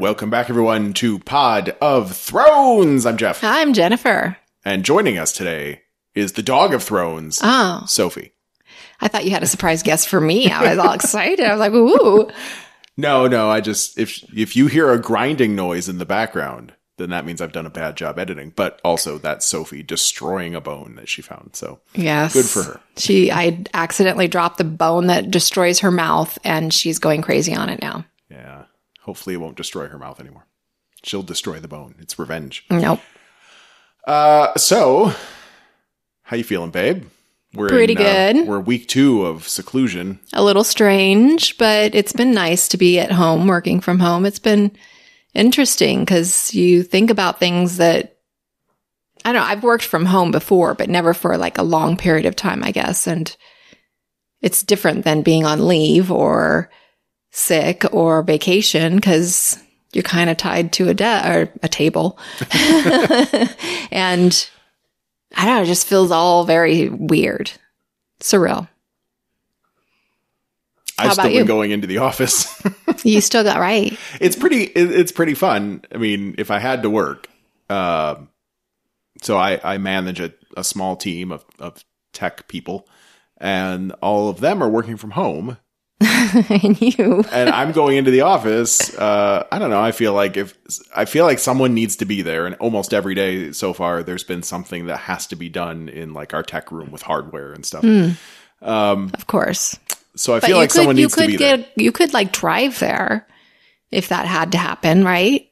Welcome back, everyone, to Pod of Thrones. I'm Jeff. I'm Jennifer. And joining us today is the Dog of Thrones, Sophie. I thought you had a surprise guest for me. I was all excited. I was like, ooh. No, I just, if you hear a grinding noise in the background, then that means I've done a bad job editing. But also, that's Sophie destroying a bone that she found. So, yes. Good for her. I accidentally dropped the bone that destroys her mouth, and she's going crazy on it now. Yeah. Hopefully it won't destroy her mouth anymore. She'll destroy the bone. It's revenge. Nope. So, how you feeling, babe? We're pretty good. We're week 2 of seclusion. A little strange, but it's been nice to be at home, working from home. It's been interesting because you think about things that, I don't know, I've worked from home before, but never for like a long period of time, I guess. And it's different than being on leave or sick or vacation because you're kind of tied to a table. And I don't know, it just feels all very weird. Surreal. I've still been going into the office. You still got right. It's pretty fun. I mean, if I had to work, so I manage a small team of tech people, and all of them are working from home. And you. And I'm going into the office. I don't know. I feel like someone needs to be there. And almost every day so far, there's been something that has to be done in like our tech room with hardware and stuff. Of course. So I feel like someone needs to be there. You could like drive there if that had to happen, right?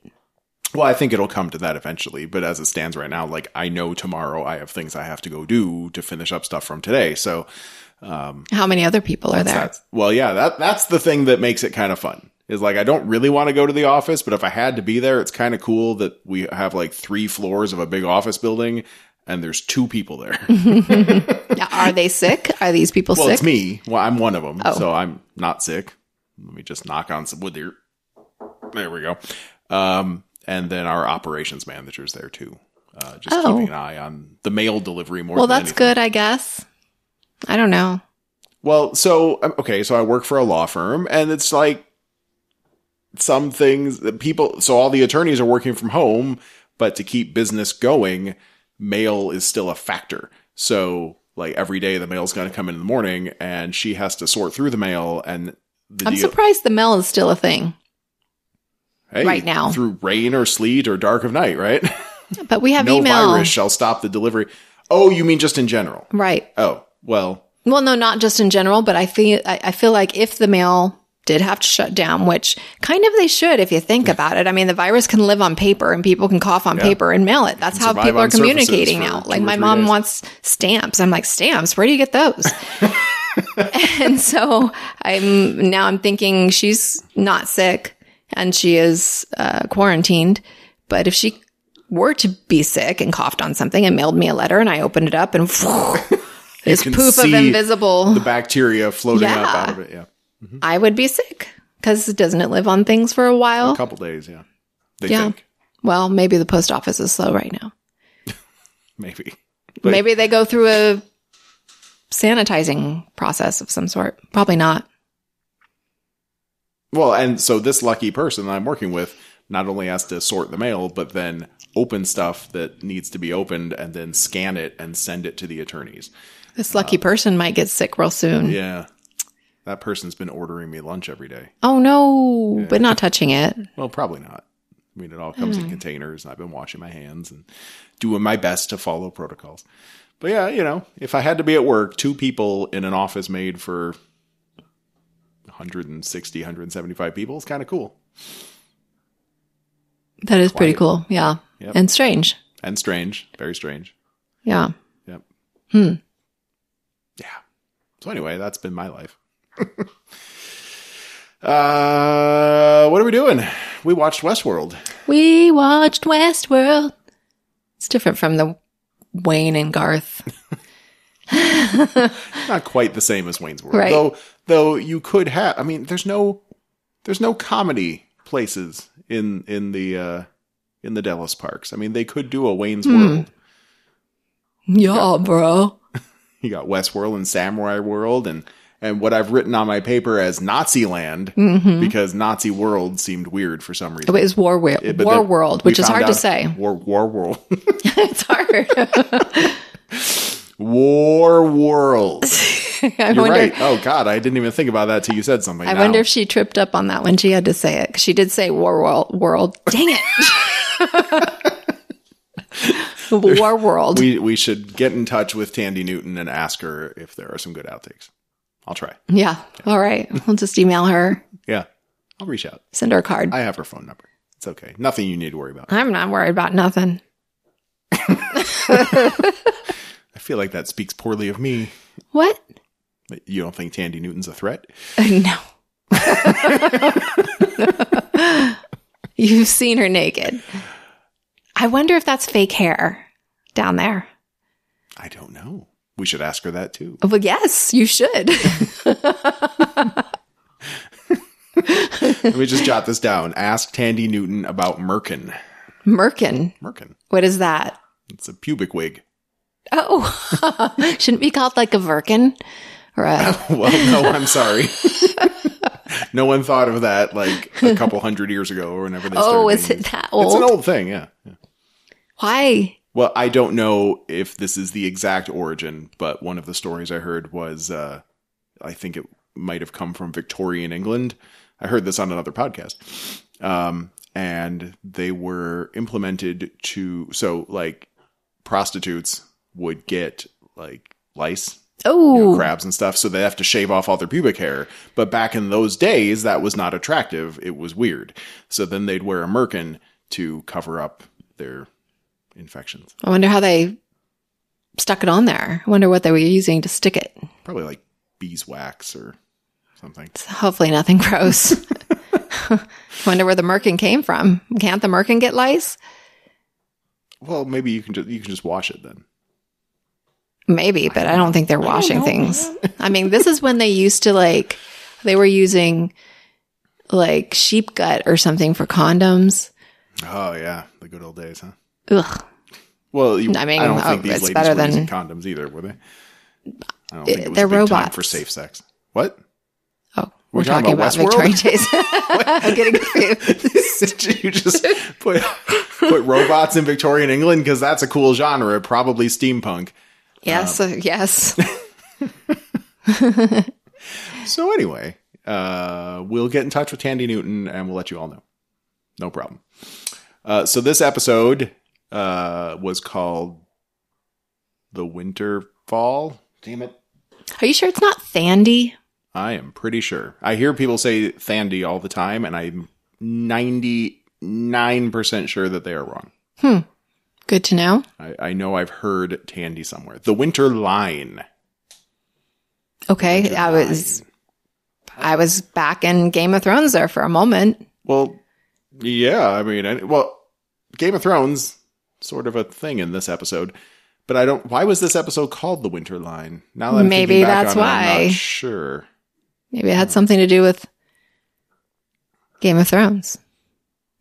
Well, I think it'll come to that eventually. But as it stands right now, like I know tomorrow I have things I have to go do to finish up stuff from today. So how many other people are there? Well, yeah, that's the thing that makes it kind of fun. Is like I don't really want to go to the office, but if I had to be there, it's kind of cool that we have like 3 floors of a big office building and there's 2 people there. Now, are they sick? Are these people sick? Well, it's me. Well, I'm one of them, Oh. so I'm not sick. Let me just knock on some wood here. There we go. And then our operations manager's there too. Just keeping an eye on the mail delivery more. Well, than that's anything. good, I guess. I don't know. Well, so I work for a law firm, and it's like some things that so all the attorneys are working from home, but to keep business going, mail is still a factor. So like every day the mail's going to come in the morning, and she has to sort through the mail. And I'm surprised the mail is still a thing. Hey, right now. Through rain or sleet or dark of night, right? But we have no email. Virus shall stop the delivery. Oh, you mean just in general? Right. Oh, well, no, not just in general, but I feel like if the mail did have to shut down, which kind of they should if you think about it. I mean, the virus can live on paper and people can cough on paper and mail it. That's how people are communicating now. Like my mom wants stamps. I'm like, stamps? Where do you get those? And so I'm thinking she's not sick and she is quarantined. But if she were to be sick and coughed on something and mailed me a letter and I opened it up and this poof of invisible the bacteria floating up out of it. Yeah. Mm-hmm. I would be sick because doesn't it live on things for a while? A couple days, yeah. They think. Well, maybe the post office is slow right now. Maybe. Maybe they go through a sanitizing process of some sort. Probably not. Well, and so this lucky person that I'm working with not only has to sort the mail, but then open stuff that needs to be opened and then scan it and send it to the attorneys. This lucky person might get sick real soon. Yeah. That person's been ordering me lunch every day. Oh, no. Yeah. But not touching it. Well, probably not. I mean, it all comes in containers, and I've been washing my hands and doing my best to follow protocols. But yeah, if I had to be at work, 2 people in an office made for 160, 175 people is kind of cool. That is pretty cool. Yeah. Yep. And strange. And strange. Very strange. Yeah. Yep. Yeah. So anyway, that's been my life. What are we doing? We watched Westworld. It's different from the Wayne and Garth. Not quite the same as Wayne's World. Right. Though you could have, I mean, there's no comedy places in the Dallas parks. I mean, they could do a Wayne's World. Yeah, bro. You got Westworld and Samurai World and and what I've written on my paper as Nazi land, because Nazi world seemed weird for some reason. It was War World, which is hard to say. War World. It's hard. War World. You're right. Oh, God. I didn't even think about that till you said something. I wonder if she tripped up on that when she had to say it. 'Cause she did say War World. Dang it. War World. We should get in touch with Tandy Newton and ask her if there are some good outtakes. I'll try. Yeah. All right. We'll just email her. Yeah. I'll reach out. Send her a card. I have her phone number. It's okay. Nothing you need to worry about. I'm not worried about nothing. I feel like that speaks poorly of me. What? You don't think Tandy Newton's a threat? No. You've seen her naked. I wonder if that's fake hair down there. I don't know. We should ask her that too. Well, yes, you should. Let me just jot this down. Ask Tandy Newton about Merkin. Merkin? What is that? It's a pubic wig. Oh, shouldn't it be called like a Virkin? Or a... Well, no, I'm sorry. No one thought of that like a couple hundred years ago or whenever they started. Oh, is it that old? It's an old thing, yeah. Why? Well, I don't know if this is the exact origin, but one of the stories I heard was, I think it might have come from Victorian England. I heard this on another podcast. And they were implemented so like prostitutes would get like lice, crabs and stuff. So they have to shave off all their pubic hair. But back in those days, that was not attractive. It was weird. So then they'd wear a merkin to cover up their infections. I wonder how they stuck it on there. I wonder what they were using to stick it. Probably like beeswax or something. So hopefully nothing gross. Wonder where the merkin came from. Can't the merkin get lice? Well, maybe you can just wash it then. Maybe, but I don't think they're washing things. I mean, this is when they used to they were using like sheep gut or something for condoms. Oh yeah, the good old days, huh? Ugh. Well, I don't think these ladies better were than using condoms either, were they? I don't think it was they're a big robots time for safe sex. What? Oh, we're talking about Victorian days. I'm getting confused. Did you just put robots in Victorian England? Because that's a cool genre, probably steampunk. Yes, yes. So anyway, we'll get in touch with Tandy Newton and we'll let you all know. No problem. So this episode was called The Winter Fall. Damn it. Are you sure it's not Thandy? I am pretty sure. I hear people say Thandy all the time, and I'm 99% sure that they are wrong. Good to know. I know I've heard Tandy somewhere. The Winter Line. Okay, Winter I was back in Game of Thrones there for a moment. Well, yeah, I mean, Game of Thrones, sort of a thing in this episode. But why was this episode called The Winter Line? Now that I'm maybe back that's on why. I'm not sure. Maybe it had something to do with Game of Thrones.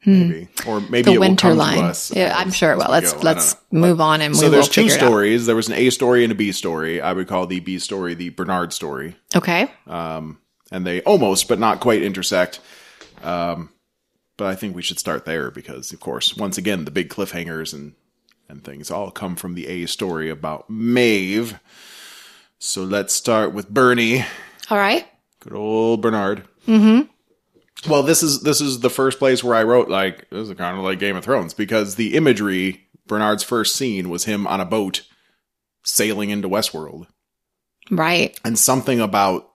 Maybe. Or maybe the it Winter will come Line. to us. Yeah, I'm sure it will. Let's move on and so there's two figure it out. stories. There was an A story and a B story. I would call the B story the Bernard story. Okay. And they almost, but not quite intersect. But I think we should start there because, of course, once again, the big cliffhangers and things all come from the A story about Maeve. So let's start with Bernie. All right. Good old Bernard. Mm-hmm. Well, this is the first place where I wrote, like, this is kind of like Game of Thrones, because the imagery, Bernard's first scene was him on a boat sailing into Westworld. Right. And something about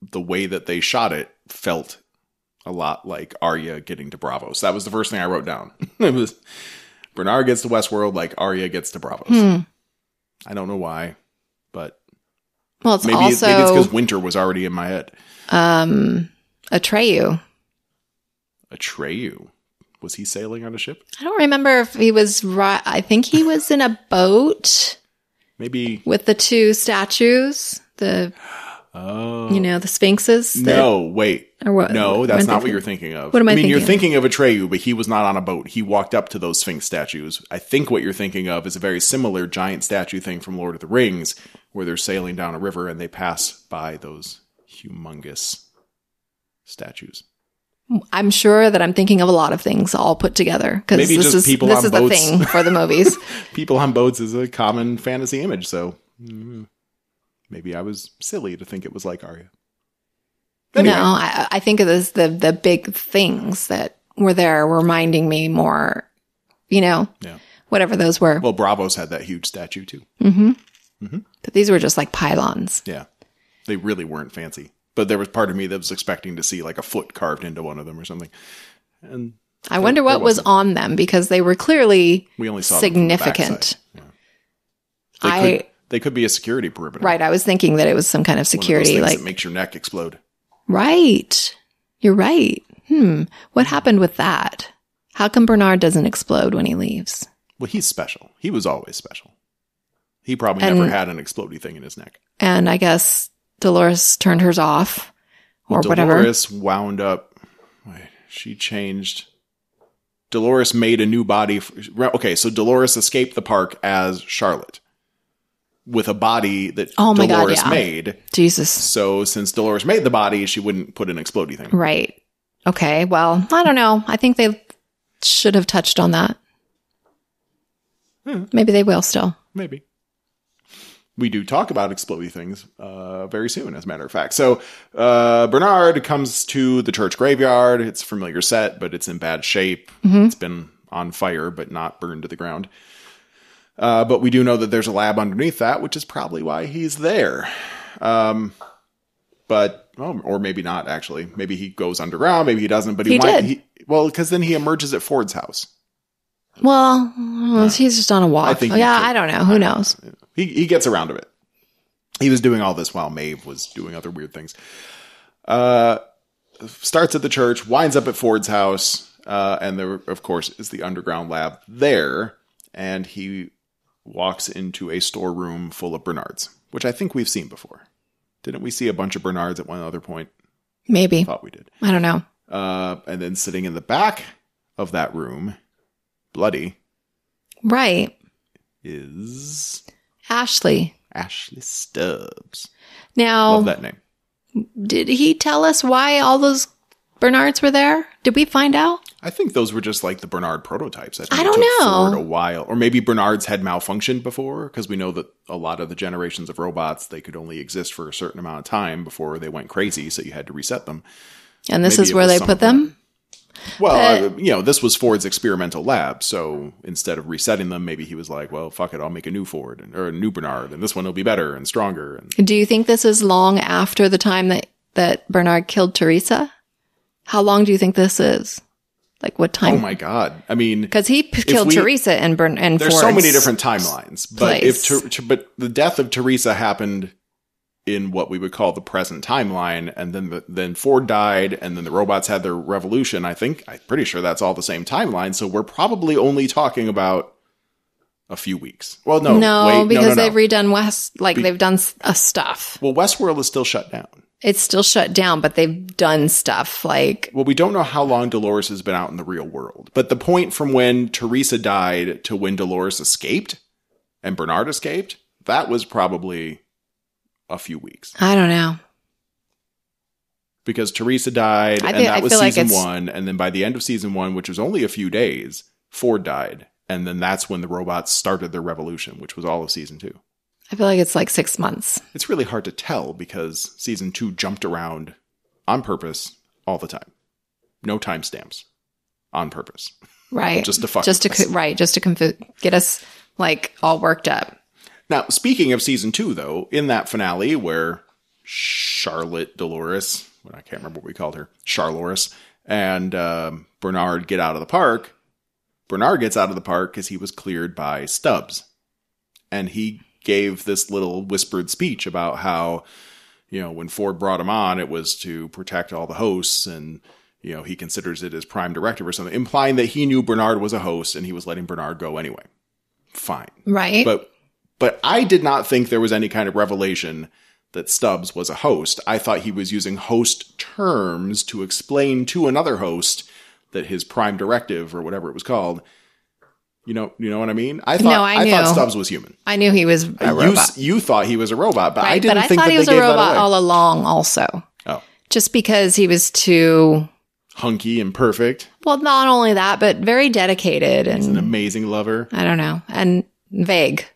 the way that they shot it felt a lot like Arya getting to Braavos. That was the first thing I wrote down. It was Bernard gets to Westworld like Arya gets to Braavos. I don't know why, but well, maybe it's because winter was already in my head. Atreyu. Was he sailing on a ship? I don't remember if he was right. I think he was in a boat. Maybe with the two statues, the sphinxes. No, wait. Or what? No, that's not what you're thinking of. What am I thinking? You're thinking of Atreyu, but he was not on a boat. He walked up to those sphinx statues. I think what you're thinking of is a very similar giant statue thing from Lord of the Rings, where they're sailing down a river and they pass by those humongous statues. I'm sure that I'm thinking of a lot of things all put together because Maybe this just people is on the boats. thing for the movies. People on boats is a common fantasy image, so maybe I was silly to think it was like Arya. Anyway. No, I think of this, the big things that were there were reminding me more, whatever those were. Well, Bravos had that huge statue too. But these were just like pylons. Yeah. They really weren't fancy. But there was part of me that was expecting to see like a foot carved into one of them or something. And I wonder what was on them because they were clearly we only saw significant. They could be a security perimeter. Right. I was thinking that it was some kind of security. One of those things like that makes your neck explode. Right. You're right. What happened with that? How come Bernard doesn't explode when he leaves? Well, he's special. He was always special. He probably never had an explodey thing in his neck. And I guess Dolores turned hers off or whatever. Dolores wound up. She changed. Dolores made a new body. Okay, so Dolores escaped the park as Charlotte with a body that Dolores made. Jesus. So since Dolores made the body, she wouldn't put an explodey thing. Right. Okay. Well, I don't know. I think they should have touched on that. Maybe they will still. Maybe. We do talk about explodey things very soon, as a matter of fact. So Bernard comes to the church graveyard. It's a familiar set, but it's in bad shape. It's been on fire, but not burned to the ground. But we do know that there's a lab underneath that, which is probably why he's there. Or maybe not, actually. Maybe he goes underground. Maybe he doesn't. But he did. Because then he emerges at Ford's house. Well, he's just on a walk. I don't know. Who knows? He gets around to it. He was doing all this while Maeve was doing other weird things. Starts at the church, winds up at Ford's house, and there, of course, is the underground lab there. And he walks into a storeroom full of Bernards, which I think we've seen before. Didn't we see a bunch of Bernards at one other point? Maybe. I thought we did. I don't know. And then sitting in the back of that room, bloody. Right. Is Ashley Stubbs. Now, love that name. Did he tell us why all those Bernards were there? Did we find out? I think those were just like the Bernard prototypes. I don't know. Ford a while, or maybe Bernards had malfunctioned before, because we know that a lot of the generations of robots, they could only exist for a certain amount of time before they went crazy, so you had to reset them. And this is where they put them? Well, this was Ford's experimental lab, so instead of resetting them, maybe he was like, well, fuck it, I'll make a new Ford, or a new Bernard, and this one will be better and stronger. Do you think this is long after the time that Bernard killed Teresa? How long do you think this is? Like what time? Oh my God. I mean, because he killed Teresa and there's Ford's so many different timelines, but place. but the death of Teresa happened in what we would call the present timeline, and then Ford died, and then the robots had their revolution. I'm pretty sure that's all the same timeline. So we're probably only talking about a few weeks. Well, because they've redone they've done stuff. Well, Westworld is still shut down. It's still shut down, but they've done stuff like... Well, we don't know how long Dolores has been out in the real world. But the point from when Teresa died to when Dolores escaped and Bernard escaped, that was probably a few weeks. I don't know. Because Teresa died, and that was season 1. And then by the end of season 1, which was only a few days, Ford died. And then that's when the robots started their revolution, which was all of season 2. I feel like it's like 6 months. It's really hard to tell because season 2 jumped around on purpose all the time. No timestamps. On purpose. Right. Just to fuck just with us. Right. Just to get us like all worked up. Now, speaking of season 2, though, in that finale where Charlotte Dolores, I can't remember what we called her, Charloris, and Bernard get out of the park. Bernard gets out of the park because he was cleared by Stubbs. And he gave this little whispered speech about how, when Ford brought him on, it was to protect all the hosts, and, he considers it as prime directive or something, implying that he knew Bernard was a host and he was letting Bernard go anyway. Fine. Right. But I did not think there was any kind of revelation that Stubbs was a host. I thought he was using host terms to explain to another host that his prime directive, or whatever it was called, You know what I mean? I knew. thought Stubbs was human. I knew he was a robot. You thought he was a robot, but I didn't but I think thought that he was they a gave that robot away. all along also. Oh. Just because he was too... hunky and perfect. Well, not only that, but very dedicated. And he's an amazing lover. I don't know. And vague.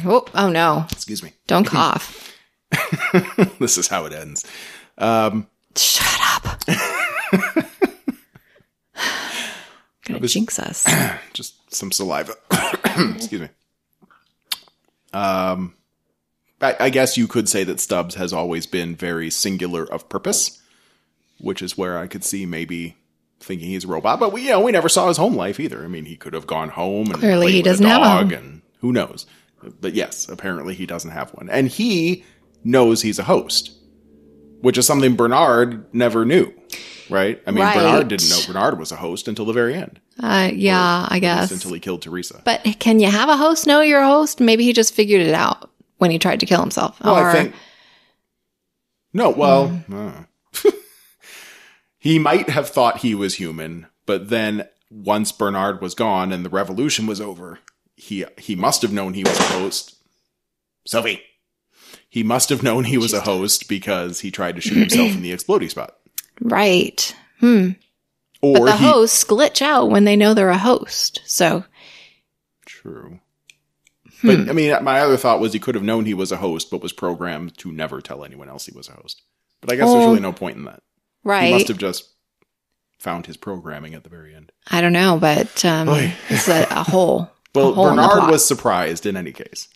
Oh no. Excuse me. Don't cough. This is how it ends. Shut up. Gonna jinx us. Just some saliva. Excuse me. I guess you could say that Stubbs has always been very singular of purpose, which is where I could see maybe thinking he's a robot. But we never saw his home life either. I mean, he could have gone home and clearly played he with doesn't a have a dog, home. and who knows. But yes, apparently he doesn't have one, and he knows he's a host, which is something Bernard never knew. Right? I mean, Right. Bernard didn't know Bernard was a host until the very end. Yeah, I guess. Until he killed Teresa. But can you have a host know you're a host? Maybe he just figured it out when he tried to kill himself. Well, I think... No, well... He might have thought he was human, but then once Bernard was gone and the revolution was over, he must have known he was a host. Sophie! He must have known he was a host because he tried to shoot himself in the exploding spot. Right. Or But the hosts glitch out when they know they're a host. So... True. But, I mean, my other thought was he could have known he was a host, but was programmed to never tell anyone else he was a host. But I guess there's really no point in that. Right. He must have just found his programming at the very end. I don't know, but it's a hole. Well, a hole in the Bernard plot. was surprised in any case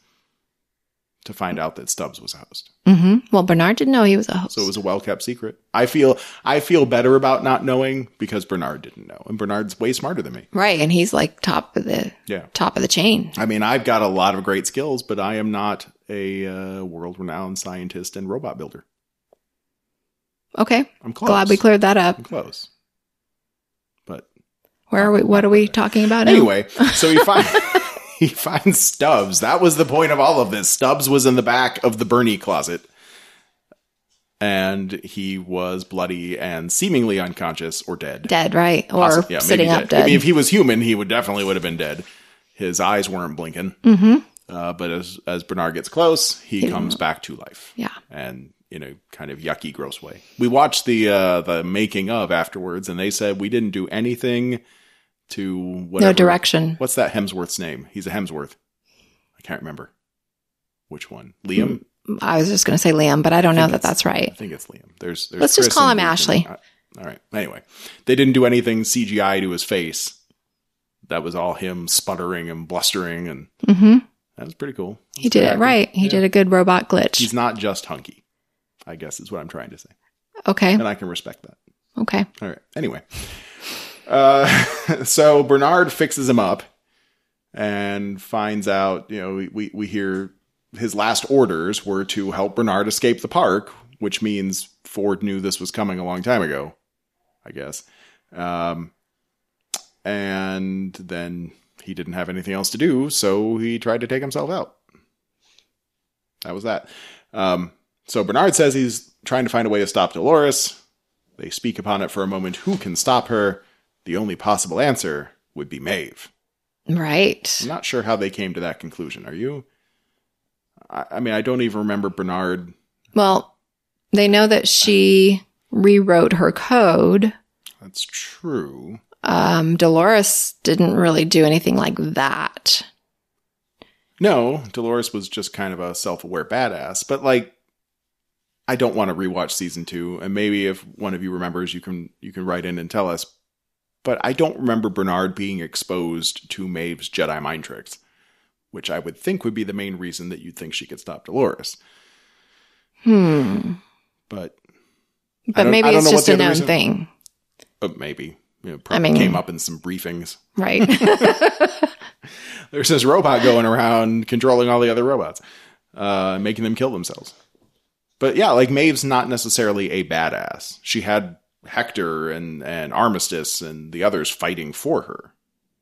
to find out that Stubbs was a host. Mm-hmm. Well, Bernard didn't know he was a host. So it was a well-kept secret. I feel better about not knowing because Bernard didn't know. And Bernard's way smarter than me. Right, and he's like top of the chain. I mean, I've got a lot of great skills, but I am not a world-renowned scientist and robot builder. Okay. I'm close. Glad we cleared that up. I'm close. But what are we talking about now? anyway, so he finds Stubbs. That was the point of all of this. Stubbs was in the back of the Bernie closet. And he was bloody and seemingly unconscious or dead. Dead, right? Or sitting up dead. I mean, if he was human, he would have been dead. His eyes weren't blinking. Mm-hmm. But as Bernard gets close, he comes back to life. Yeah. And in a kind of yucky, gross way. We watched the making of afterwards, and they said we didn't do anything to whatever. No direction. What's that Hemsworth's name? He's a Hemsworth. I can't remember. Which one? Liam? I was just going to say Liam, but I don't know that that's right. I think it's Liam. There's Let's Chris just call and him Luke Ashley. All right. Anyway, they didn't do anything CGI to his face. That was all him sputtering and blustering, and that was pretty cool. He did it right. He did a good robot glitch. He's not just hunky, I guess is what I'm trying to say. Okay. And I can respect that. Okay. All right. Anyway. So Bernard fixes him up and finds out, we hear his last orders were to help Bernard escape the park, which means Ford knew this was coming a long time ago, I guess. And then he didn't have anything else to do, so he tried to take himself out. That was that. So Bernard says he's trying to find a way to stop Dolores. They speak upon it for a moment. Who can stop her? The only possible answer would be Maeve. Right. I'm not sure how they came to that conclusion. Are you? I mean, I don't even remember Bernard. Well, they know that she rewrote her code. That's true. Dolores didn't really do anything like that. No, Dolores was just kind of a self-aware badass. But I don't want to rewatch season 2. And maybe if one of you remembers, you can write in and tell us. But I don't remember Bernard being exposed to Maeve's Jedi mind tricks, which I would think would be the main reason that you'd think she could stop Dolores. But maybe it's just a known thing. Maybe. Probably came up in some briefings. Right. There's this robot going around controlling all the other robots, making them kill themselves. But yeah, Maeve's not necessarily a badass. She had Hector and Armistice and the others fighting for her.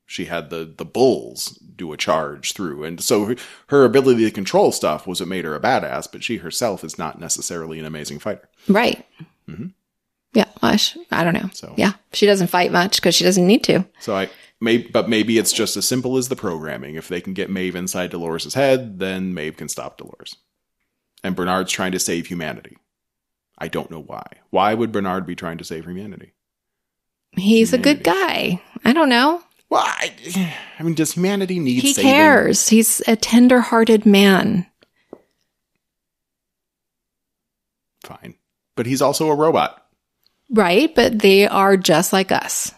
She had the bulls do a charge through. And so her ability to control stuff was what made her a badass, but she herself is not necessarily an amazing fighter. Right. Mm-hmm. Yeah. Well, I don't know. So yeah, she doesn't fight much because she doesn't need to. So maybe it's just as simple as the programming. If they can get Maeve inside Dolores' head, then Maeve can stop Dolores. And Bernard's trying to save humanity. I don't know why. Why would Bernard be trying to save humanity? He's a good guy. I don't know. Well, I mean, does humanity need saving? He cares. He's a tender-hearted man. Fine. But he's also a robot. Right, but they are just like us.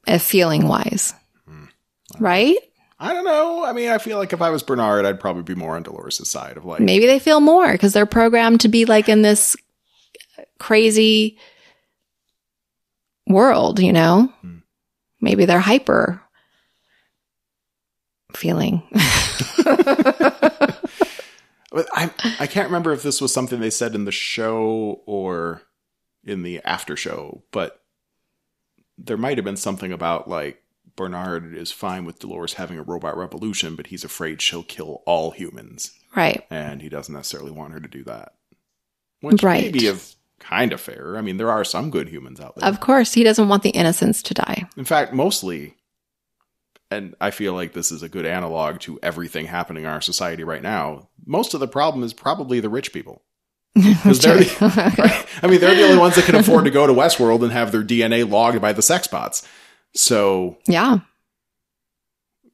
Feeling-wise. Right? I don't know. I mean, I feel like if I was Bernard, I'd probably be more on Dolores' side of like... Maybe they feel more because they're programmed to be like in this crazy world, you know? Maybe they're hyper feeling. I can't remember if this was something they said in the show or in the after show, but there might have been something about like Bernard is fine with Dolores having a robot revolution, but he's afraid she'll kill all humans. Right. And he doesn't necessarily want her to do that. Which may be kind of fair. I mean, there are some good humans out there. Of course, he doesn't want the innocents to die. In fact, mostly, and I feel like this is a good analog to everything happening in our society right now, most of the problem is probably the rich people. Because they're they're the only ones that can afford to go to Westworld and have their DNA logged by the sex bots. So, yeah.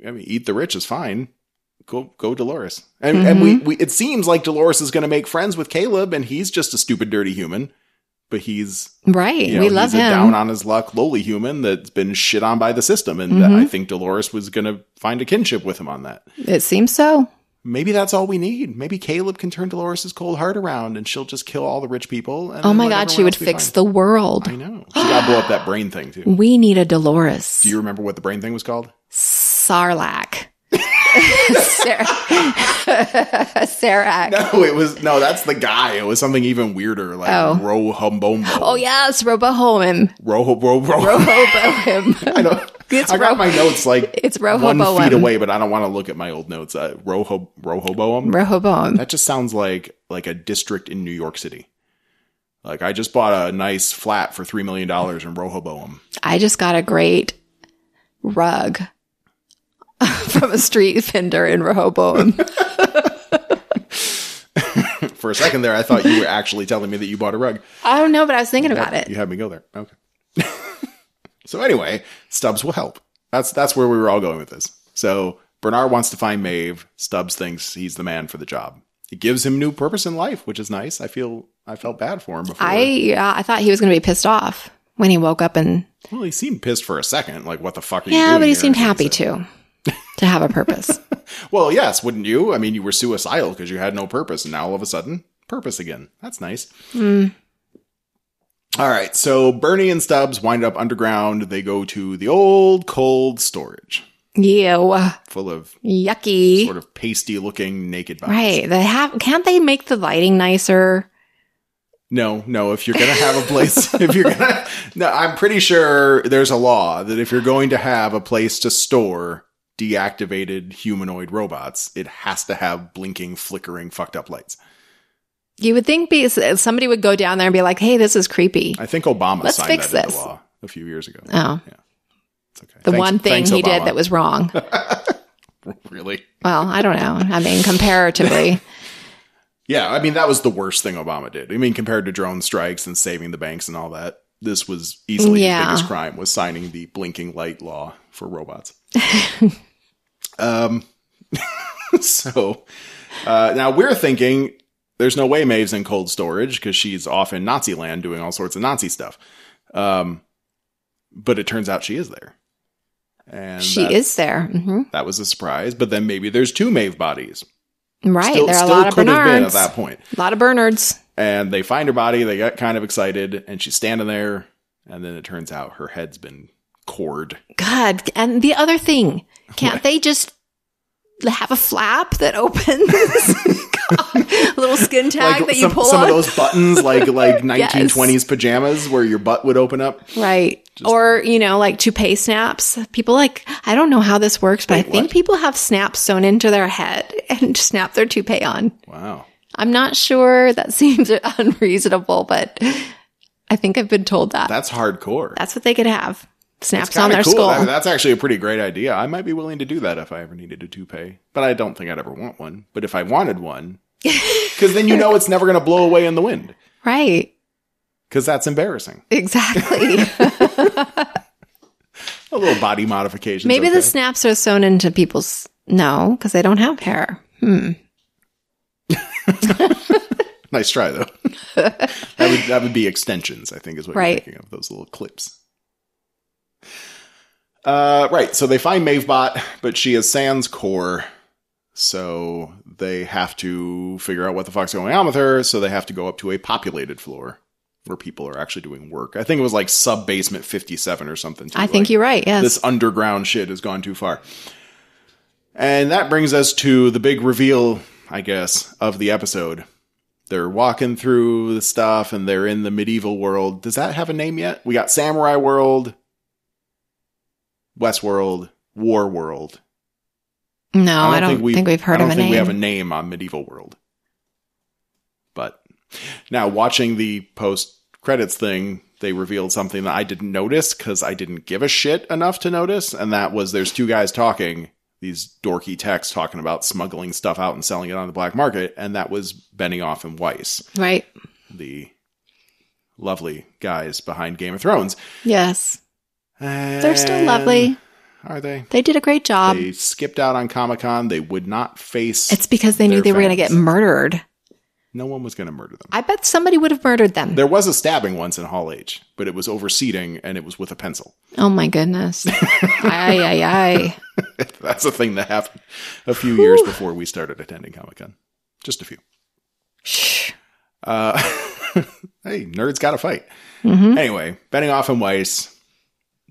I mean, eat the rich is fine. Go Dolores. And we it seems like Dolores is going to make friends with Caleb, and he's just a stupid, dirty human. But he's... Right. We love him. He's a down on his luck, lowly human that's been shit on by the system. And I think Dolores was going to find a kinship with him on that. It seems so. Maybe that's all we need. Maybe Caleb can turn Dolores' cold heart around and she'll just kill all the rich people. And oh my God, she would fix the world. I know. She got to blow up that brain thing too. We need a Dolores. Do you remember what the brain thing was called? Sarlacc. Serac. No, that's the guy. It was something even weirder, like Rumba-bum-bum. Oh yes, Robohomim. Rohobohim. I know. I got my notes like it's 1 feet away, but I don't want to look at my old notes. Rohoboam. That just sounds like a district in New York City. Like I just bought a nice flat for $3 million in Rehoboam. I just got a great rug from a street vendor in Rehoboam. For a second there, I thought you were actually telling me that you bought a rug. I don't know, but I was thinking about it. You had me go there. Okay. So anyway, Stubbs will help. That's where we were all going with this. So Bernard wants to find Maeve. Stubbs thinks he's the man for the job. It gives him new purpose in life, which is nice. I felt bad for him before. I thought he was going to be pissed off when he woke up and... Well, he seemed pissed for a second. Like, what the fuck are you doing? Yeah, but he seemed happy to have a purpose. Well, yes, wouldn't you? I mean, you were suicidal because you had no purpose, and now all of a sudden, purpose again. That's nice. All right, so Bernie and Stubbs wind up underground. They go to the old cold storage. Ew. Full of yucky, sort of pasty-looking naked bodies. Right. Can't they make the lighting nicer? No. If you're going to have a place, I'm pretty sure there's a law that if you're going to have a place to store deactivated humanoid robots, it has to have blinking, flickering, fucked up lights. You would think somebody would go down there and be like, hey, this is creepy. I think Obama signed that into law a few years ago. Oh. Yeah. It's okay. The one thing he did that was wrong. Really? Well, I don't know. I mean, comparatively. Yeah, I mean, that was the worst thing Obama did. I mean, compared to drone strikes and saving the banks and all that, this was easily his biggest crime, was signing the blinking light law for robots. So, now we're thinking there's no way Maeve's in cold storage because she's off in Nazi land doing all sorts of Nazi stuff. But it turns out she is there. And she is there. Mm-hmm. That was a surprise. But then maybe there's two Maeve bodies. Right. There are a lot of Bernards. At that point. A lot of Bernards. And they find her body. They get kind of excited. And she's standing there. And then it turns out her head's been cored. God. And the other thing, can't they just have a flap that opens? A little skin tag that you pull on. Some of those buttons, like 1920s pajamas where your butt would open up. Right. Or, like toupee snaps. People I don't know how this works, but I think people have snaps sewn into their head and snap their toupee on. Wow. I'm not sure. That seems unreasonable, but I think I've been told that. That's hardcore. That's what they could have. Snaps on their cool. skull. That's actually a pretty great idea. I might be willing to do that if I ever needed a toupee. But I don't think I'd ever want one. But if I wanted one, because then it's never going to blow away in the wind. Right. Because that's embarrassing. Exactly. A little body modification. Maybe the snaps are sewn into people's... No, because they don't have hair. Nice try, though. that would be extensions, I think, is what you're thinking of. Those little clips. Right, so they find Mavebot, but she is Sans core, so they have to figure out what the fuck's going on with her, so they have to go up to a populated floor where people are actually doing work. I think it was like sub-basement 57 or something. I think you're right, yes. This underground shit has gone too far. And that brings us to the big reveal, I guess, of the episode. They're walking through the stuff, and they're in the medieval world. Does that have a name yet? We got Samurai World, Westworld, War World. No, I don't think we've heard of a name. I don't think we have a name on medieval world. But now, watching the post-credits thing, they revealed something that I didn't notice because I didn't give a shit enough to notice, and that was there's two guys talking, these dorky techs talking about smuggling stuff out and selling it on the black market, and that was Benioff and Weiss. Right. The lovely guys behind Game of Thrones. Yes. They're still lovely. Are they? They did a great job. They skipped out on Comic-Con. They would not face... It's because they knew they were going to get murdered. No one was going to murder them. I bet somebody would have murdered them. There was a stabbing once in Hall H, but it was over seating, and it was with a pencil. Oh, my goodness. Aye. That's a thing that happened a few years before we started attending Comic-Con. Just a few. Shh. Hey, nerds got to fight. Mm-hmm. Anyway, Benioff and Weiss,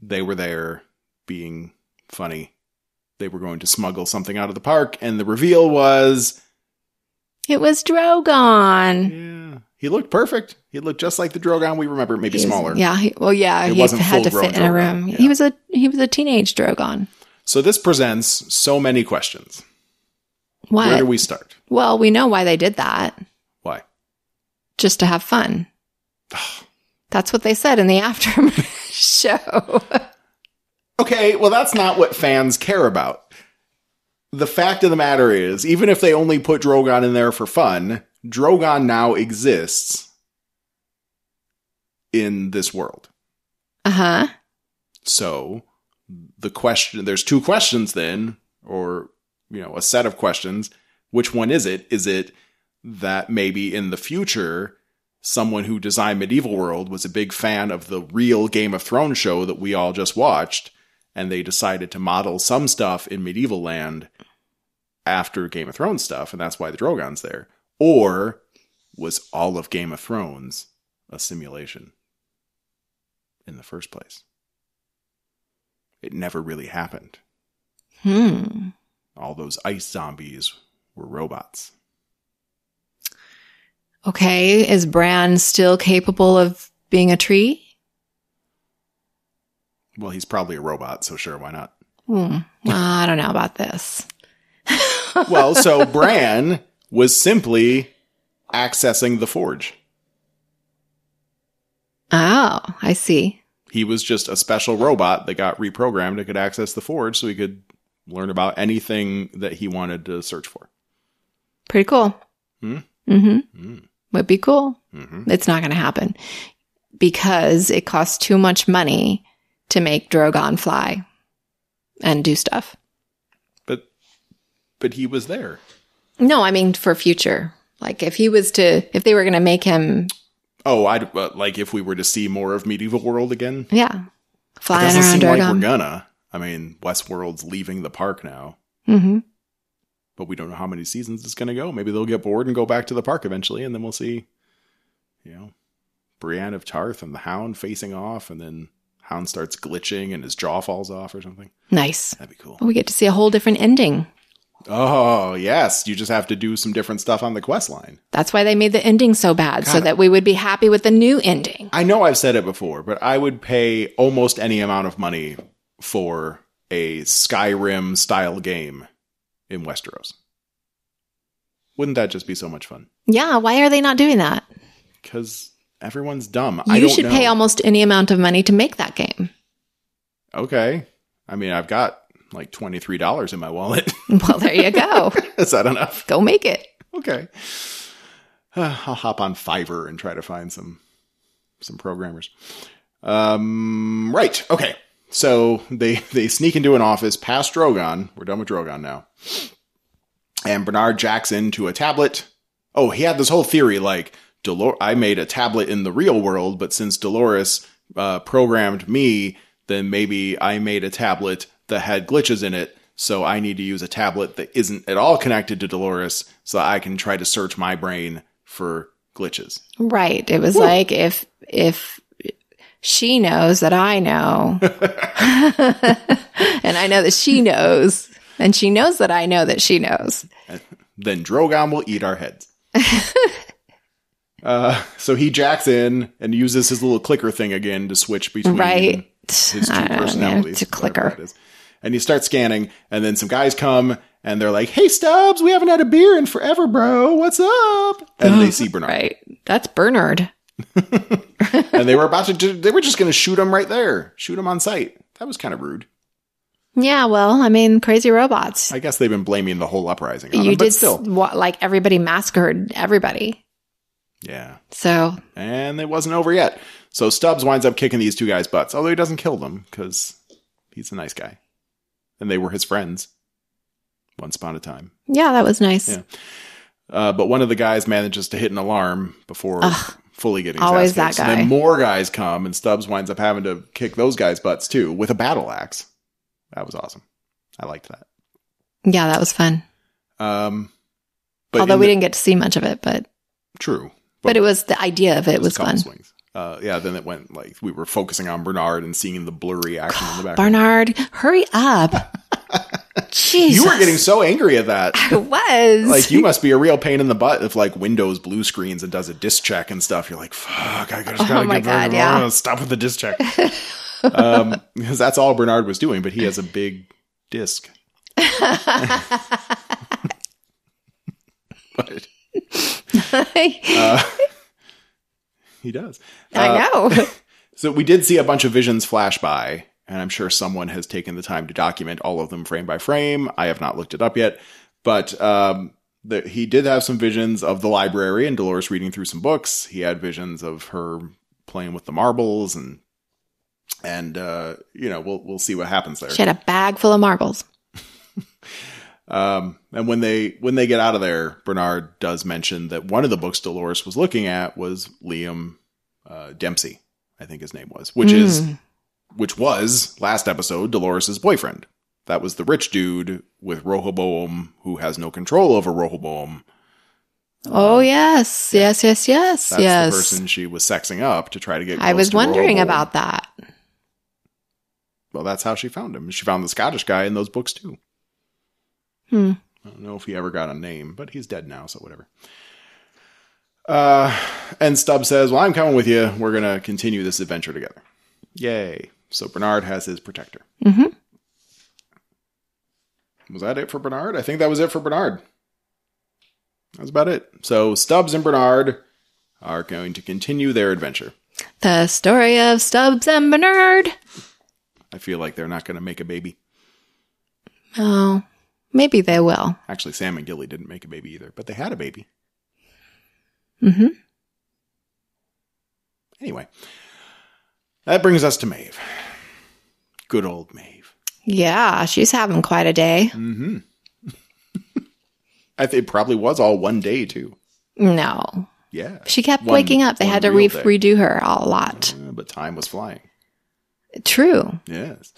they were there being funny. They were going to smuggle something out of the park, and the reveal was... It was Drogon. Yeah. He looked perfect. He looked just like the Drogon we remember, maybe smaller. Yeah. He had to fit in a room. Yeah. He was a teenage Drogon. So this presents so many questions. What? Where do we start? Well, we know why they did that. Why? Just to have fun. That's what they said in the aftermath show. Okay, well, that's not what fans care about. The fact of the matter is, even if they only put Drogon in there for fun, Drogon now exists in this world. Uh-huh. So, there's two questions then, or, a set of questions. Which one is it? Is it that maybe in the future, someone who designed Medieval World was a big fan of the real Game of Thrones show that we all just watched, and they decided to model some stuff in medieval land after Game of Thrones stuff, and that's why the Drogon's there? Or was all of Game of Thrones a simulation in the first place? It never really happened. All those ice zombies were robots. Okay, is Bran still capable of being a tree? Well, he's probably a robot, so sure, why not? I don't know about this. Well, so Bran was simply accessing the forge. Oh, I see. He was just a special robot that got reprogrammed that could access the forge so he could learn about anything that he wanted to search for. Pretty cool. Would be cool. It's not going to happen because it costs too much money to make Drogon fly and do stuff. But he was there. No, I mean for future. Like if they were going to make him. Oh, like if we were to see more of Medieval World again? Yeah. Flying around Drogon. It doesn't seem like we're gonna. I mean, Westworld's leaving the park now. But we don't know how many seasons it's going to go. Maybe they'll get bored and go back to the park eventually, and then we'll see, Brienne of Tarth and the Hound facing off, and then Hound starts glitching and his jaw falls off or something. Nice. That'd be cool. We get to see a whole different ending. Oh, yes. You just have to do some different stuff on the quest line. That's why they made the ending so bad, so that we would be happy with the new ending. I know I've said it before, but I would pay almost any amount of money for a Skyrim-style game in Westeros. Wouldn't that just be so much fun? Yeah, why are they not doing that? Because everyone's dumb. You should pay almost any amount of money to make that game. Okay. I mean, I've got like $23 in my wallet. Well, there you go. Is that enough? Go make it. Okay. I'll hop on Fiverr and try to find some programmers. Right. Okay. So they sneak into an office past Drogon. We're done with Drogon now. And Bernard jacks into a tablet. Oh, he had this whole theory like, I made a tablet in the real world, but since Dolores programmed me, then maybe I made a tablet that had glitches in it. So I need to use a tablet that isn't at all connected to Dolores so I can try to search my brain for glitches. Right. It was like if she knows that I know, and I know that she knows, and she knows that I know that she knows, then Drogon will eat our heads. So he jacks in and uses his little clicker thing again to switch between his two personalities. It's a clicker. And he starts scanning, and then some guys come, and they're like, "Hey, Stubbs, we haven't had a beer in forever, bro. What's up?" And they see Bernard. Right. That's Bernard. And they were just going to shoot him right there. Shoot him on sight. That was kind of rude. Yeah, well, I mean, crazy robots. I guess they've been blaming the whole uprising on him, but still. Like everybody massacred everybody. Yeah. So. And it wasn't over yet. So Stubbs winds up kicking these two guys' butts, although he doesn't kill them because he's a nice guy. And they were his friends once upon a time. Yeah, that was nice. Yeah. But one of the guys manages to hit an alarm before fully getting his always ass kicked. that guy. And then more guys come, and Stubbs winds up having to kick those guys' butts too with a battle axe. That was awesome. I liked that. Yeah, that was fun. But although we didn't get to see much of it, but true. But it was the idea of it was fun. Swings. Then it went like we were focusing on Bernard and seeing the blurry action in the background. Bernard, hurry up. Jesus. You were getting so angry at that. I was. Like, you must be a real pain in the butt if like Windows blue screens and does a disk check and stuff. You're like, fuck, I just gotta stop with the disk check. Because that's all Bernard was doing, but he has a big disk. But he does. I know. So we did see a bunch of visions flash by, and I'm sure someone has taken the time to document all of them frame by frame. I have not looked it up yet, but he did have some visions of the library and Dolores reading through some books. He had visions of her playing with the marbles, and we'll see what happens there. She had a bag full of marbles. And when they get out of there, Bernard does mention that one of the books Dolores was looking at was Liam Dempsey, I think his name was, which was last episode Dolores' boyfriend. That was the rich dude with Rehoboam who has no control over Rehoboam. Oh yes, yes. That's the person she was sexing up to try to get. I was wondering about that. Well, that's how she found him. She found the Scottish guy in those books too. I don't know if he ever got a name, but he's dead now, so whatever. And Stubbs says, "Well, I'm coming with you. We're going to continue this adventure together." Yay. So Bernard has his protector. Mm-hmm. Was that it for Bernard? I think that was it for Bernard. That's about it. So Stubbs and Bernard are going to continue their adventure. The story of Stubbs and Bernard. I feel like they're not going to make a baby. Oh, maybe they will. Actually, Sam and Gilly didn't make a baby either, but they had a baby. Mm-hmm. Anyway, that brings us to Maeve. Good old Maeve. Yeah, she's having quite a day. Mm-hmm. I think it probably was all one day, too. No. Yeah. She kept waking up. They had to redo her a lot. But time was flying. True. Yes.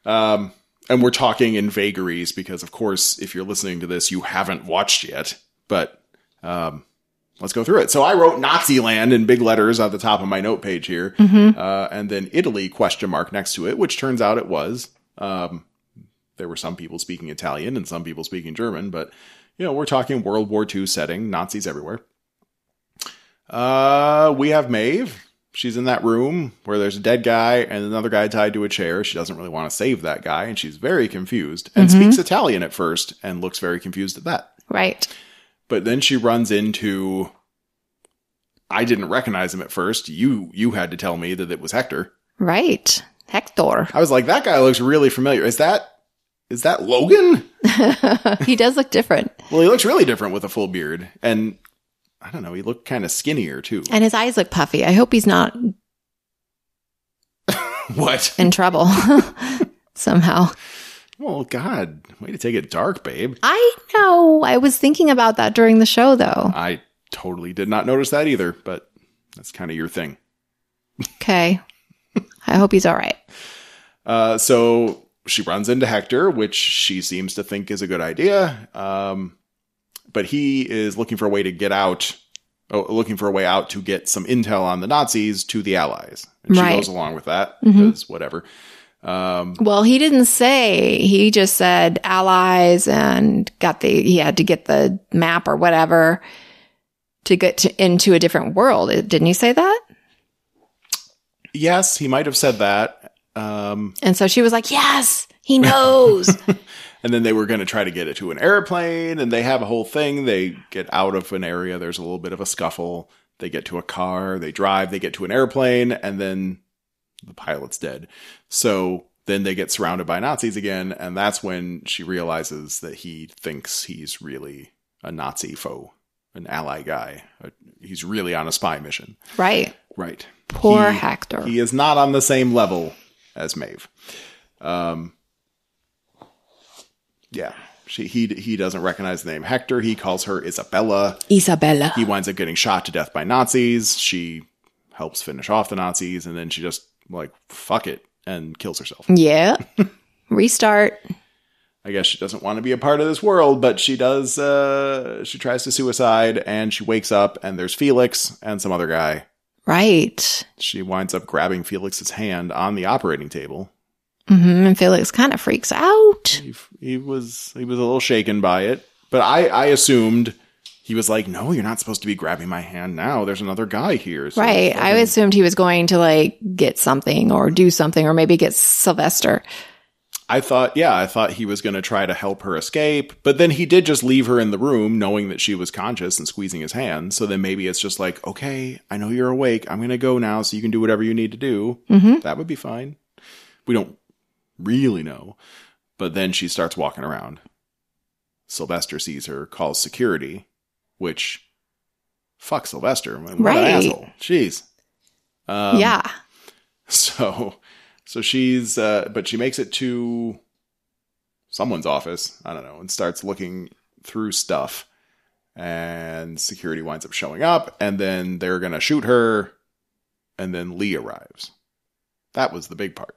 And we're talking in vagaries because, of course, if you're listening to this, you haven't watched yet. But let's go through it. So I wrote Nazi land in big letters at the top of my note page here. Mm-hmm. And then Italy ? Next to it, which turns out it was. There were some people speaking Italian and some people speaking German. But, we're talking World War II setting. Nazis everywhere. We have Maeve. She's in that room where there's a dead guy and another guy tied to a chair. She doesn't really want to save that guy, and she's very confused and speaks Italian at first and looks very confused at that. Right. But then she runs into I didn't recognize him at first. You had to tell me that it was Hector. Right. Hector. I was like, that guy looks really familiar. Is that Logan? He does look different. Well, he looks really different with a full beard. And I don't know, he looked kind of skinnier too. And his eyes look puffy. I hope he's not what? In trouble somehow. Well, God, way to take it dark, babe. I know. I was thinking about that during the show, though. I totally did not notice that either, but that's kind of your thing. Okay. I hope he's all right. So she runs into Hector, which she seems to think is a good idea. But he is looking for a way to get out, looking for a way out to get some intel on the Nazis to the Allies. And she goes along with that because whatever. Well, he didn't say. He just said Allies and he had to get the map or whatever to get into a different world. Didn't he say that? Yes, he might have said that. And so she was like, yes, he knows. And then they were going to try to get it to an airplane, and they have a whole thing. They get out of an area. There's a little bit of a scuffle. They get to a car. They drive. They get to an airplane, and then the pilot's dead. So then they get surrounded by Nazis again, and that's when she realizes that he thinks he's really a Nazi foe, an ally guy. He's really on a spy mission. Right. Right. Poor Hector. He is not on the same level as Maeve. Yeah. He doesn't recognize the name Hector. He calls her Isabella. Isabella. He winds up getting shot to death by Nazis. She helps finish off the Nazis, and then she just like, fuck it, and kills herself. Yeah. Restart. I guess she doesn't want to be a part of this world, but she does. She tries to suicide, and she wakes up, and there's Felix and some other guy. Right. She winds up grabbing Felix's hand on the operating table. And Felix kind of freaks out. He was a little shaken by it, but I assumed he was like, no, you're not supposed to be grabbing my hand now. There's another guy here. So right. I assumed he was going to like get something or do something or maybe get Sylvester. I thought he was going to try to help her escape, but then he did just leave her in the room knowing that she was conscious and squeezing his hand. So then maybe it's just like, okay, I know you're awake. I'm going to go now so you can do whatever you need to do. That would be fine. We don't really know. But then she starts walking around. Sylvester sees her, calls security, which, fuck Sylvester. What an asshole. Jeez. Yeah. So she's, but she makes it to someone's office, I don't know, and starts looking through stuff. And security winds up showing up, and then they're going to shoot her, and then Lee arrives. That was the big part.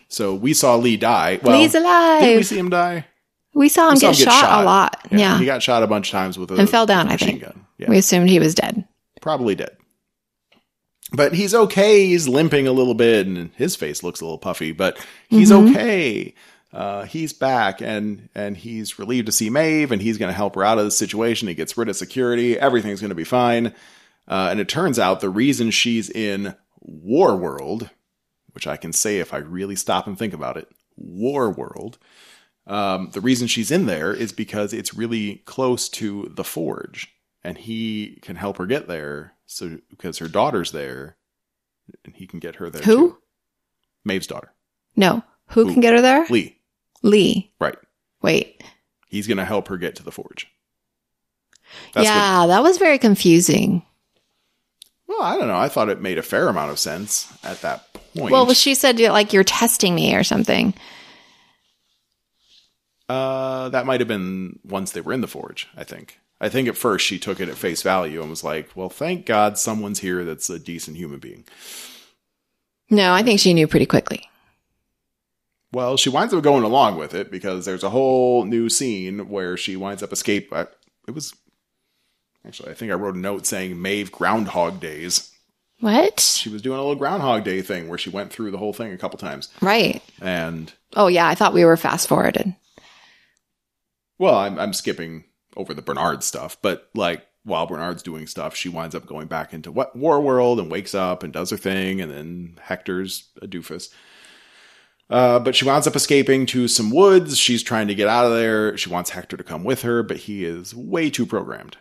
So we saw Lee die. Well, Lee's alive. Did we see him die? We saw him get shot a lot. Yeah. He got shot a bunch of times with a and fell down, machine I think. gun. Yeah. We assumed he was dead. Probably dead. But he's okay. He's limping a little bit, and his face looks a little puffy, but he's okay. He's back, and he's relieved to see Maeve, and he's going to help her out of the situation. He gets rid of security. Everything's going to be fine. And it turns out the reason she's in Warworld, which I can say if I really stop and think about it, Warworld, the reason she's in there is because it's really close to the Forge, and he can help her get there. So because her daughter's there, and he can get her there. Who? Too. Maeve's daughter. No. Who can get her there? Lee. Right. Wait. He's going to help her get to the Forge. That was very confusing. Well, I don't know. I thought it made a fair amount of sense at that point. Well, she said, like, you're testing me or something. That might have been once they were in the Forge, I think. I think at first she took it at face value and was like, well, thank God someone's here that's a decent human being. No, I think she knew pretty quickly. Well, she winds up going along with it because there's a whole new scene where she winds up escaping. It was... Actually, I think I wrote a note saying Maeve Groundhog Days. What? She was doing a little Groundhog Day thing where she went through the whole thing a couple times. Right. And... Oh, yeah, I thought we were fast-forwarded. Well, I'm skipping over the Bernard stuff, but like while Bernard's doing stuff, she winds up going back into Warworld and wakes up and does her thing, and then Hector's a doofus. But she winds up escaping to some woods. She's trying to get out of there. She wants Hector to come with her, but he is way too programmed.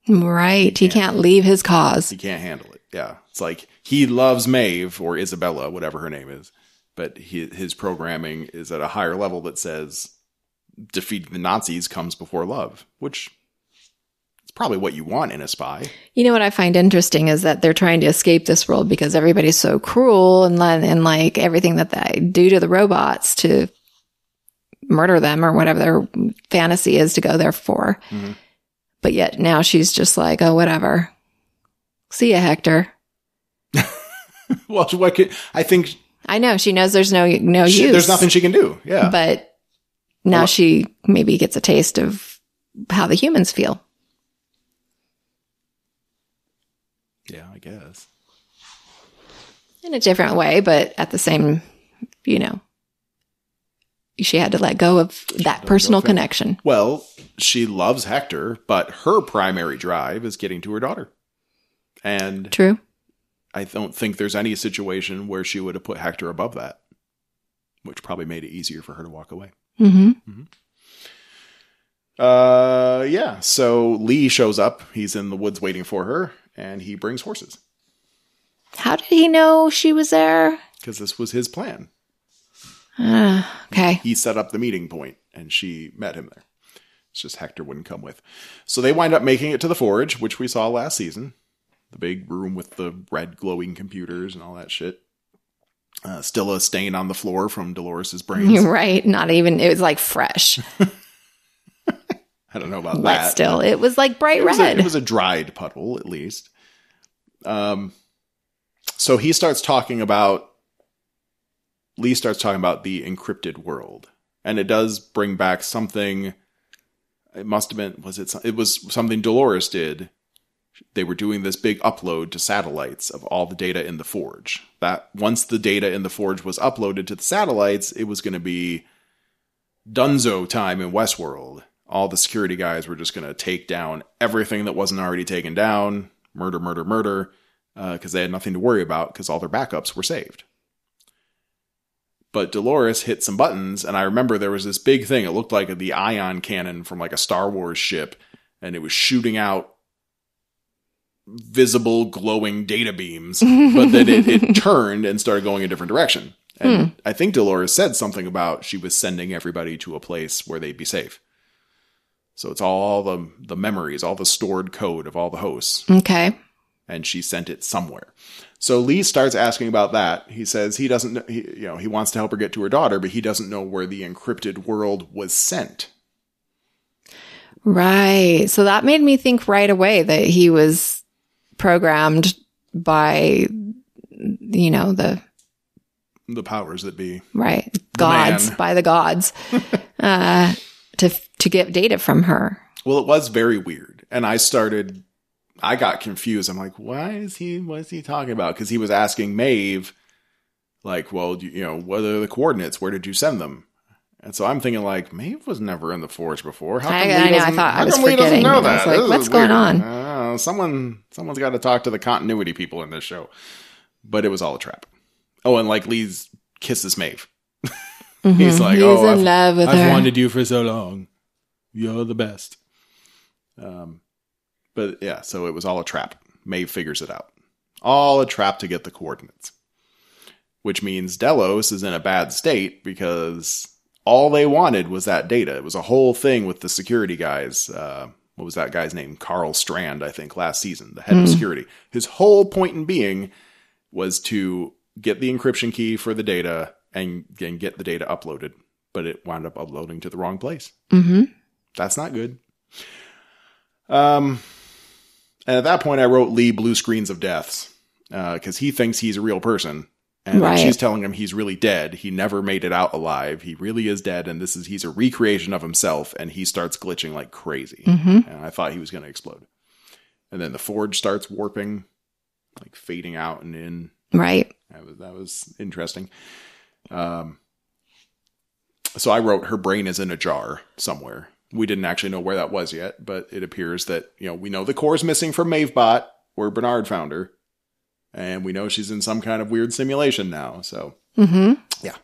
Right. He can't leave his cause. He can't handle it. Yeah. It's like he loves Maeve or Isabella, whatever her name is. But his programming is at a higher level that says defeating the Nazis comes before love, which is probably what you want in a spy. You know what I find interesting is that they're trying to escape this world because everybody's so cruel and like everything that they do to the robots to murder them or whatever their fantasy is to go there for. Mm-hmm. But yet now she's just like, oh, whatever. See ya, Hector. Well, I think... I know. She knows there's no use. There's nothing she can do. Yeah. But now she maybe gets a taste of how the humans feel. Yeah, I guess. In a different way, but at the same, she had to let go of that personal connection. Well, she loves Hector, but her primary drive is getting to her daughter. And true. I don't think there's any situation where she would have put Hector above that, which probably made it easier for her to walk away. Mm-hmm. Mm-hmm. Yeah. So Lee shows up. He's in the woods waiting for her, and he brings horses. How did he know she was there? Because this was his plan. Okay. He set up the meeting point, and she met him there. It's just Hector wouldn't come with. So they wind up making it to the forge, which we saw last season. The big room with the red glowing computers and all that shit. Still a stain on the floor from Dolores' brains. Right. Not even, it was like fresh. I don't know about that. But still, it was like bright red. It was a dried puddle, at least. So Lee starts talking about the encrypted world. And it does bring back something. It must have been, it was something Dolores did. They were doing this big upload to satellites of all the data in the forge. That once the data in the forge was uploaded to the satellites, it was going to be Dunzo time in Westworld. All the security guys were just going to take down everything that wasn't already taken down. Murder, because they had nothing to worry about because all their backups were saved. But Dolores hit some buttons, and I remember there was this big thing. It looked like the ion cannon from like a Star Wars ship, and it was shooting out visible glowing data beams, but then it turned and started going a different direction. And I think Dolores said something about she was sending everybody to a place where they'd be safe. So it's all the memories, all the stored code of all the hosts. Okay. And she sent it somewhere. So Lee starts asking about that. He says he doesn't, he wants to help her get to her daughter, but he doesn't know where the encrypted world was sent. Right. So that made me think right away that he was programmed by, the powers that be. Right. Gods, by the gods, to get data from her. Well, it was very weird. And I got confused. I'm like, what is he talking about? Because he was asking Maeve, like, well, what are the coordinates? Where did you send them? And so I'm thinking, like, Maeve was never in the forge before. How come I thought I was forgetting. Know that? I was like, what's going on? Someone's got to talk to the continuity people in this show. But it was all a trap. Oh, and like Lee's kisses Maeve. Mm-hmm. He's like, in love with her. I've wanted you for so long. You're the best. But yeah, so it was all a trap. Maeve figures it out. All a trap to get the coordinates. Which means Delos is in a bad state because all they wanted was that data. It was a whole thing with the security guys. What was that guy's name? Carl Strand, I think, last season, the head of security. His whole point in being was to get the encryption key for the data and get the data uploaded. But it wound up uploading to the wrong place. Mm-hmm. That's not good. And at that point, I wrote Lee blue screens of deaths because he thinks he's a real person. And she's telling him he's really dead. He never made it out alive. He really is dead. And he's a recreation of himself. And he starts glitching like crazy. Mm-hmm. And I thought he was going to explode. And then the forge starts warping, like fading out and in. Right. That was interesting. So I wrote her brain is in a jar somewhere. We didn't actually know where that was yet, but it appears that, we know the core is missing from Mavebot, where Bernard found her. And we know she's in some kind of weird simulation now. So, yeah.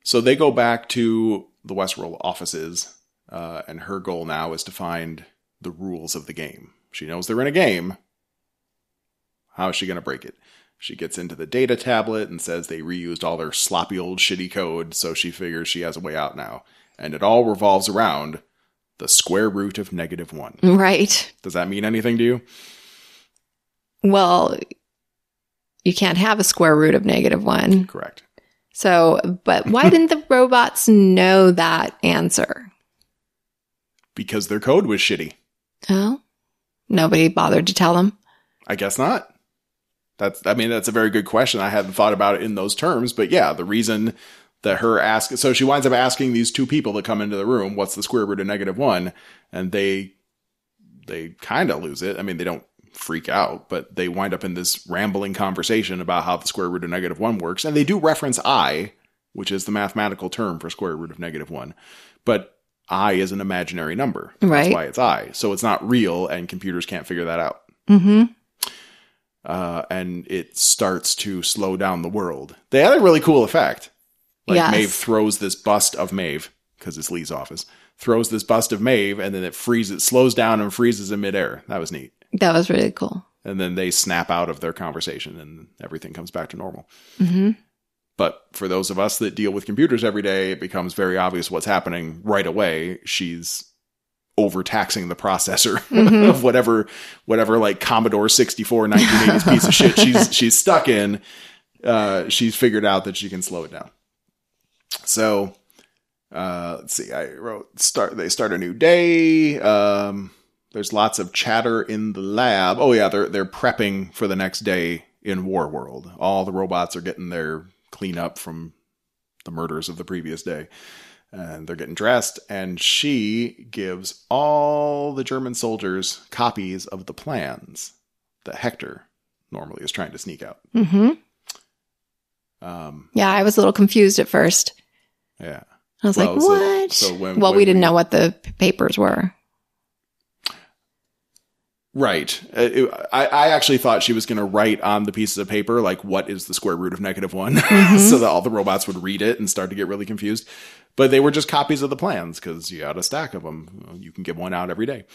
So they go back to the Westworld offices, and her goal now is to find the rules of the game, She knows they're in a game. How is she going to break it? She gets into the data tablet and says they reused all their sloppy old shitty code, so she figures she has a way out now. And it all revolves around the square root of -1. Right. Does that mean anything to you? Well, you can't have a square root of -1. Correct. So, but why didn't the robots know that answer? Because their code was shitty. Oh, nobody bothered to tell them? I guess not. That's a very good question. I hadn't thought about it in those terms, but yeah, the reason that so she winds up asking these two people that come into the room, what's the square root of -1? And they kind of lose it. I mean, they don't freak out, but they wind up in this rambling conversation about how the square root of -1 works. And they do reference I, which is the mathematical term for square root of -1. But I is an imaginary number. Right. That's why it's I. So it's not real, and computers can't figure that out. Mm-hmm. And it starts to slow down the world. They had a really cool effect. Like, yes. Maeve throws this bust of Maeve, because it's Lee's office, throws this bust of Maeve, and then it slows down and freezes in midair. That was neat. That was really cool. And then they snap out of their conversation, and everything comes back to normal. Mm-hmm. But for those of us that deal with computers every day, it becomes very obvious what's happening right away. She's overtaxing the processor of whatever like Commodore 64 1980s piece of shit she's stuck in. She's figured out that she can slow it down. So, let's see. I wrote they start a new day. There's lots of chatter in the lab. Oh yeah, they're prepping for the next day in Warworld. All the robots are getting their cleanup from the murders of the previous day. And they're getting dressed, and she gives all the German soldiers copies of the plans that Hector normally is trying to sneak out. Mm-hmm. Yeah, I was a little confused at first. Yeah. I was like, what? So when we didn't know what the papers were. Right. I actually thought she was going to write on the pieces of paper, like, what is the square root of -1? So that all the robots would read it and start to get really confused. But they were just copies of the plans because you had a stack of them. You can get one out every day.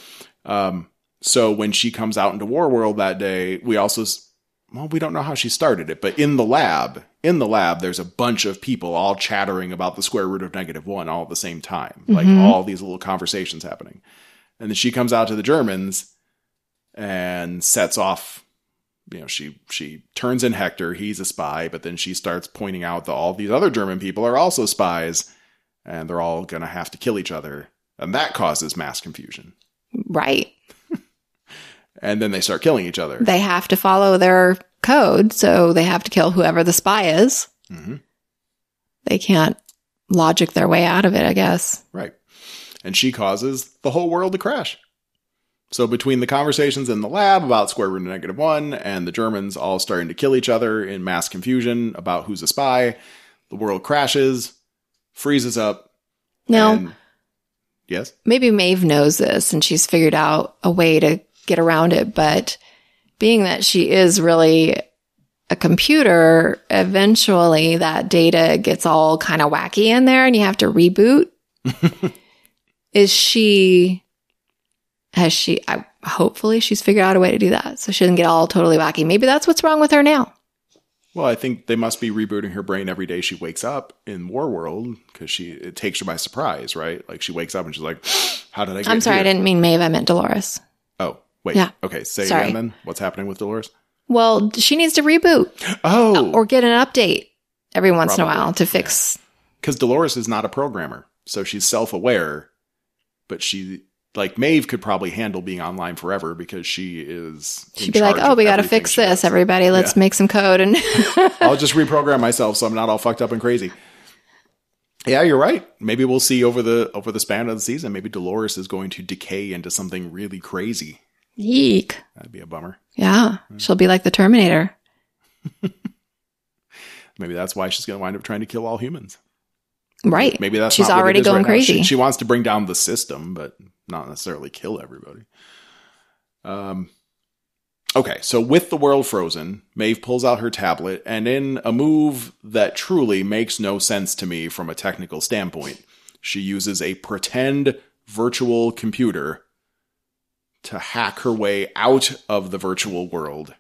So when she comes out into Warworld that day, we don't know how she started it, but in the lab, there's a bunch of people all chattering about the square root of -1 all at the same time. Like all these little conversations happening. And then she comes out to the Germans and sets off, she turns in Hector. He's a spy, but then she starts pointing out that all these other German people are also spies, and they're all going to have to kill each other. And that causes mass confusion. Right. And then they start killing each other. They have to follow their code, so they have to kill whoever the spy is. Mm-hmm. They can't logic their way out of it, I guess. Right. And she causes the whole world to crash. So between the conversations in the lab about square root of -1 and the Germans all starting to kill each other in mass confusion about who's a spy, the world crashes, freezes up. No. Yes? Maybe Maeve knows this and she's figured out a way to get around it, but being that she is really a computer, eventually that data gets all kind of wacky in there and you have to reboot. Hopefully she's figured out a way to do that so she doesn't get all totally wacky. Maybe that's what's wrong with her now. Well, I think they must be rebooting her brain every day she wakes up in Warworld because it takes her by surprise, right? Like she wakes up and she's like, how did I get here? I'm sorry, I didn't mean Maeve, I meant Dolores. Oh, wait. Yeah. Okay, say again then. What's happening with Dolores? Well, she needs to reboot. Oh. Or get an update every once in a while to fix. Because Dolores is not a programmer, so she's self-aware, but like Maeve could probably handle being online forever because she is. She'd be like, "Oh, we got to fix this, everybody. Let's make some code." And I'll just reprogram myself so I'm not all fucked up and crazy. Yeah, you're right. Maybe we'll see over the span of the season. Maybe Dolores is going to decay into something really crazy. Yeek. That'd be a bummer. Yeah, she'll be like the Terminator. Maybe that's why she's going to wind up trying to kill all humans. Right. Maybe that's she's not already going crazy. She wants to bring down the system, but not necessarily kill everybody. Okay, so with the world frozen, Maeve pulls out her tablet, and in a move that truly makes no sense to me from a technical standpoint, she uses a pretend virtual computer to hack her way out of the virtual world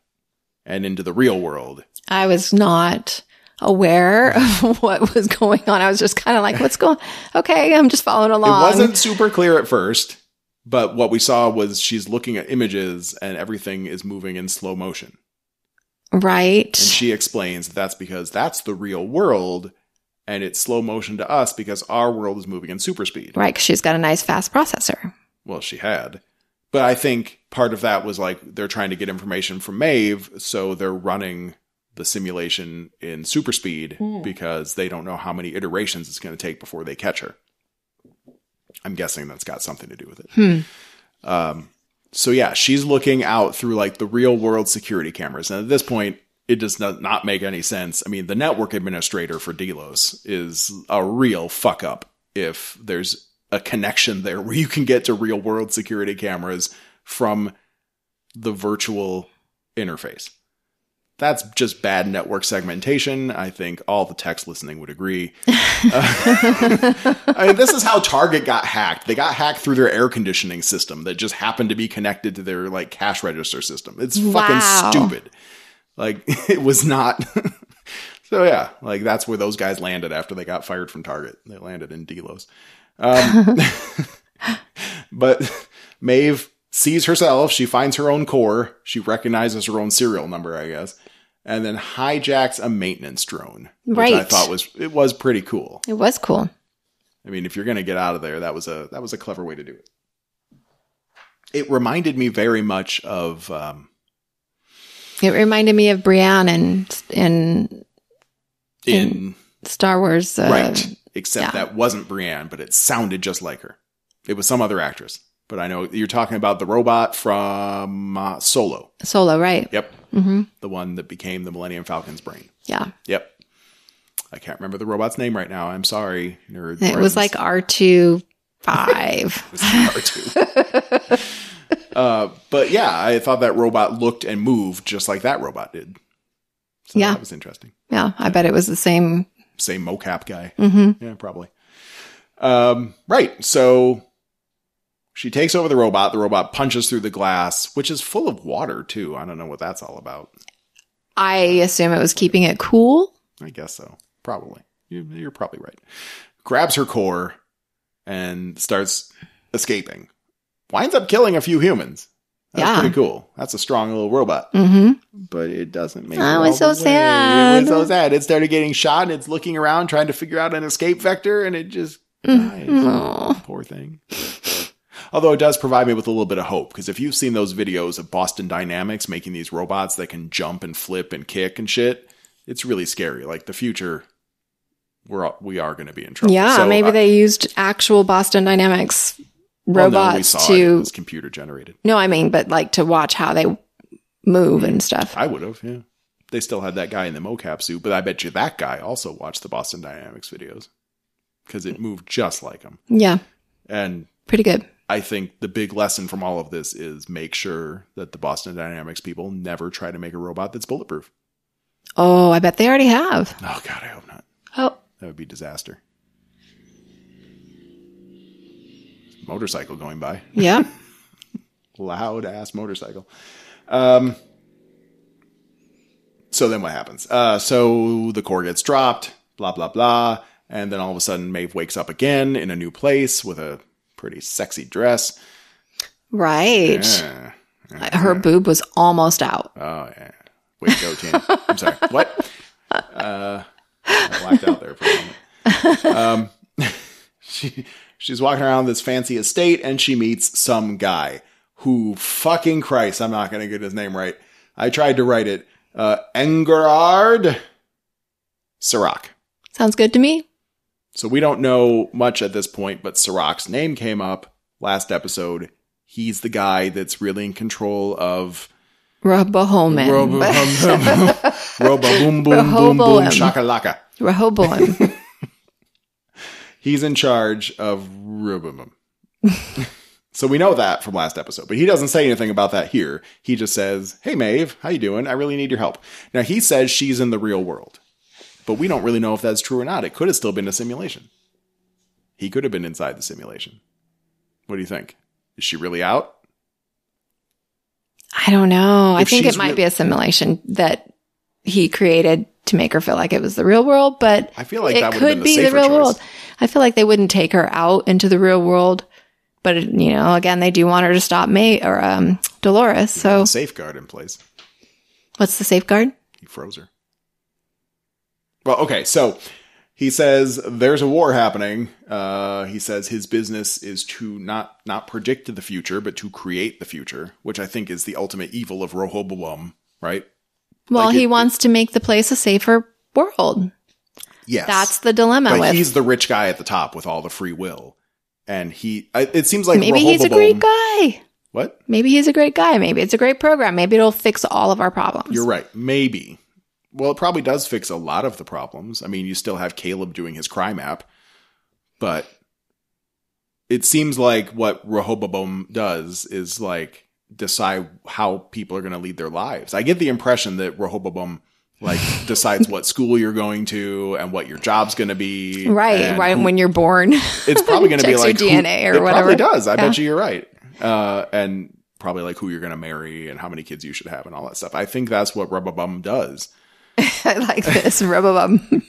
and into the real world. I was not aware of what was going on. I was just kind of like, what's going on? Okay, I'm just following along. It wasn't super clear at first, but what we saw was she's looking at images and everything is moving in slow motion. Right. And she explains that's because that's the real world and it's slow motion to us because our world is moving in super speed. Right, because she's got a nice fast processor. Well, she had. But I think part of that was like they're trying to get information from Maeve, so they're running the simulation in super speed because they don't know how many iterations it's going to take before they catch her. I'm guessing that's got something to do with it. So yeah, she's looking out through like the real world security cameras. And at this point, it does not make any sense. I mean, the network administrator for Delos is a real fuck up if there's a connection there where you can get to real world security cameras from the virtual interface. That's just bad network segmentation. I think all the techs listening would agree. I mean, this is how Target got hacked. They got hacked through their air conditioning system that just happened to be connected to their like cash register system. It's fucking stupid. Like it was not. So yeah, like that's where those guys landed after they got fired from Target. They landed in Delos. But Maeve sees herself. She finds her own core. She recognizes her own serial number, I guess, and then hijacks a maintenance drone, which I thought was pretty cool. It was cool. I mean, if you're going to get out of there, that was a clever way to do it. It reminded me very much of. It reminded me of Brienne in Star Wars, right? Except that wasn't Brienne, but it sounded just like her. It was some other actress. But I know you're talking about the robot from Solo. Solo, right. Yep. Mm-hmm. The one that became the Millennium Falcon's brain. Yeah. Yep. I can't remember the robot's name right now. I'm sorry, nerd. It was like R2-5. It was R2. But yeah, I thought that robot looked and moved just like that robot did. So that was interesting. Yeah, I bet it was the same mocap guy. Mm-hmm. Yeah, probably. Right. So she takes over the robot. The robot punches through the glass, which is full of water, too. I don't know what that's all about. I assume it was keeping it cool. I guess so. Probably. You're probably right. Grabs her core and starts escaping. Winds up killing a few humans. That's pretty cool. That's a strong little robot. Mm-hmm. But it doesn't make it all was so sad. It was so sad. It started getting shot and it's looking around trying to figure out an escape vector and it just dies. Mm-hmm. Poor thing. Although it does provide me with a little bit of hope, because if you've seen those videos of Boston Dynamics making these robots that can jump and flip and kick and shit, it's really scary. Like the future, we are going to be in trouble. Yeah, so maybe they used actual Boston Dynamics robots we saw it was computer generated. No, I mean, but like to watch how they move and stuff. I would have, yeah. They still had that guy in the mocap suit, but I bet you that guy also watched the Boston Dynamics videos because it moved just like him. Yeah. And pretty good. I think the big lesson from all of this is make sure that the Boston Dynamics people never try to make a robot that's bulletproof. Oh, I bet they already have. Oh, God, I hope not. Oh. That would be disaster. Motorcycle going by. Yeah. Loud ass motorcycle. So then what happens? So the core gets dropped, blah, blah, blah. And then all of a sudden Maeve wakes up again in a new place with a pretty sexy dress. Right. Yeah. Her boob was almost out. Oh, yeah. Way to go, Tina. I'm sorry. What? I blacked out there for a moment. She's walking around this fancy estate and she meets some guy who, fucking Christ, I'm not going to get his name right. I tried to write it. Engerard Serac. Sounds good to me. So we don't know much at this point, but Serac's name came up last episode. He's the guy that's really in control of Rumba-bum-bum. Rumba-bum-bum-bum shakalaka. Rehoboam. He's in charge of Rumba-bum. So we know that from last episode, but he doesn't say anything about that here. He just says, "Hey Maeve, how you doing? I really need your help." Now he says she's in the real world, but we don't really know if that's true or not. It could have still been a simulation. He could have been inside the simulation. What do you think? Is she really out? I don't know. I think it might be a simulation that he created to make her feel like it was the real world, but I feel like it that would could have been be the the real choice. world. I feel like they wouldn't take her out into the real world, but again, they do want her to stop Dolores. So a safeguard in place. What's the safeguard? He froze her. Well, okay, so he says there's a war happening. He says his business is to not predict the future, but to create the future, which I think is the ultimate evil of Rumba-bum-bum, right? Well, he wants to make the place a safer world. Yes. That's the dilemma. But he's the rich guy at the top with all the free will. And it seems like maybe he's a great guy. What? Maybe he's a great guy. Maybe it's a great program. Maybe it'll fix all of our problems. You're right. Maybe. Well, it probably does fix a lot of the problems. I mean, you still have Caleb doing his crime app, but it seems like what Rumba-bum does is like decide how people are going to lead their lives. I get the impression that Rumba-bum like decides what school you're going to and what your job's going to be. Right when you're born. It's probably going to be like your DNA or whatever. It probably does. I bet you're right. And probably like who you're going to marry and how many kids you should have and all that stuff. I think that's what Rumba-bum does. I like this. Rumba-bum.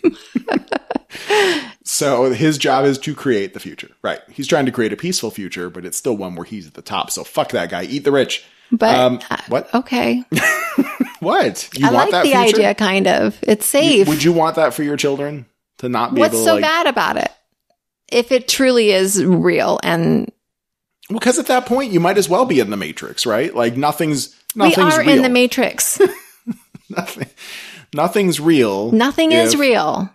So his job is to create the future. Right. He's trying to create a peaceful future, but it's still one where he's at the top. So fuck that guy. Eat the rich. But what? Okay. What? I like the idea, kind of. It's safe. Would you want that for your children? To not be able to What's so bad about it? If it truly is real and... Well, because at that point, you might as well be in the Matrix, right? Like nothing's we are real. In the Matrix. Nothing's real. Nothing is real.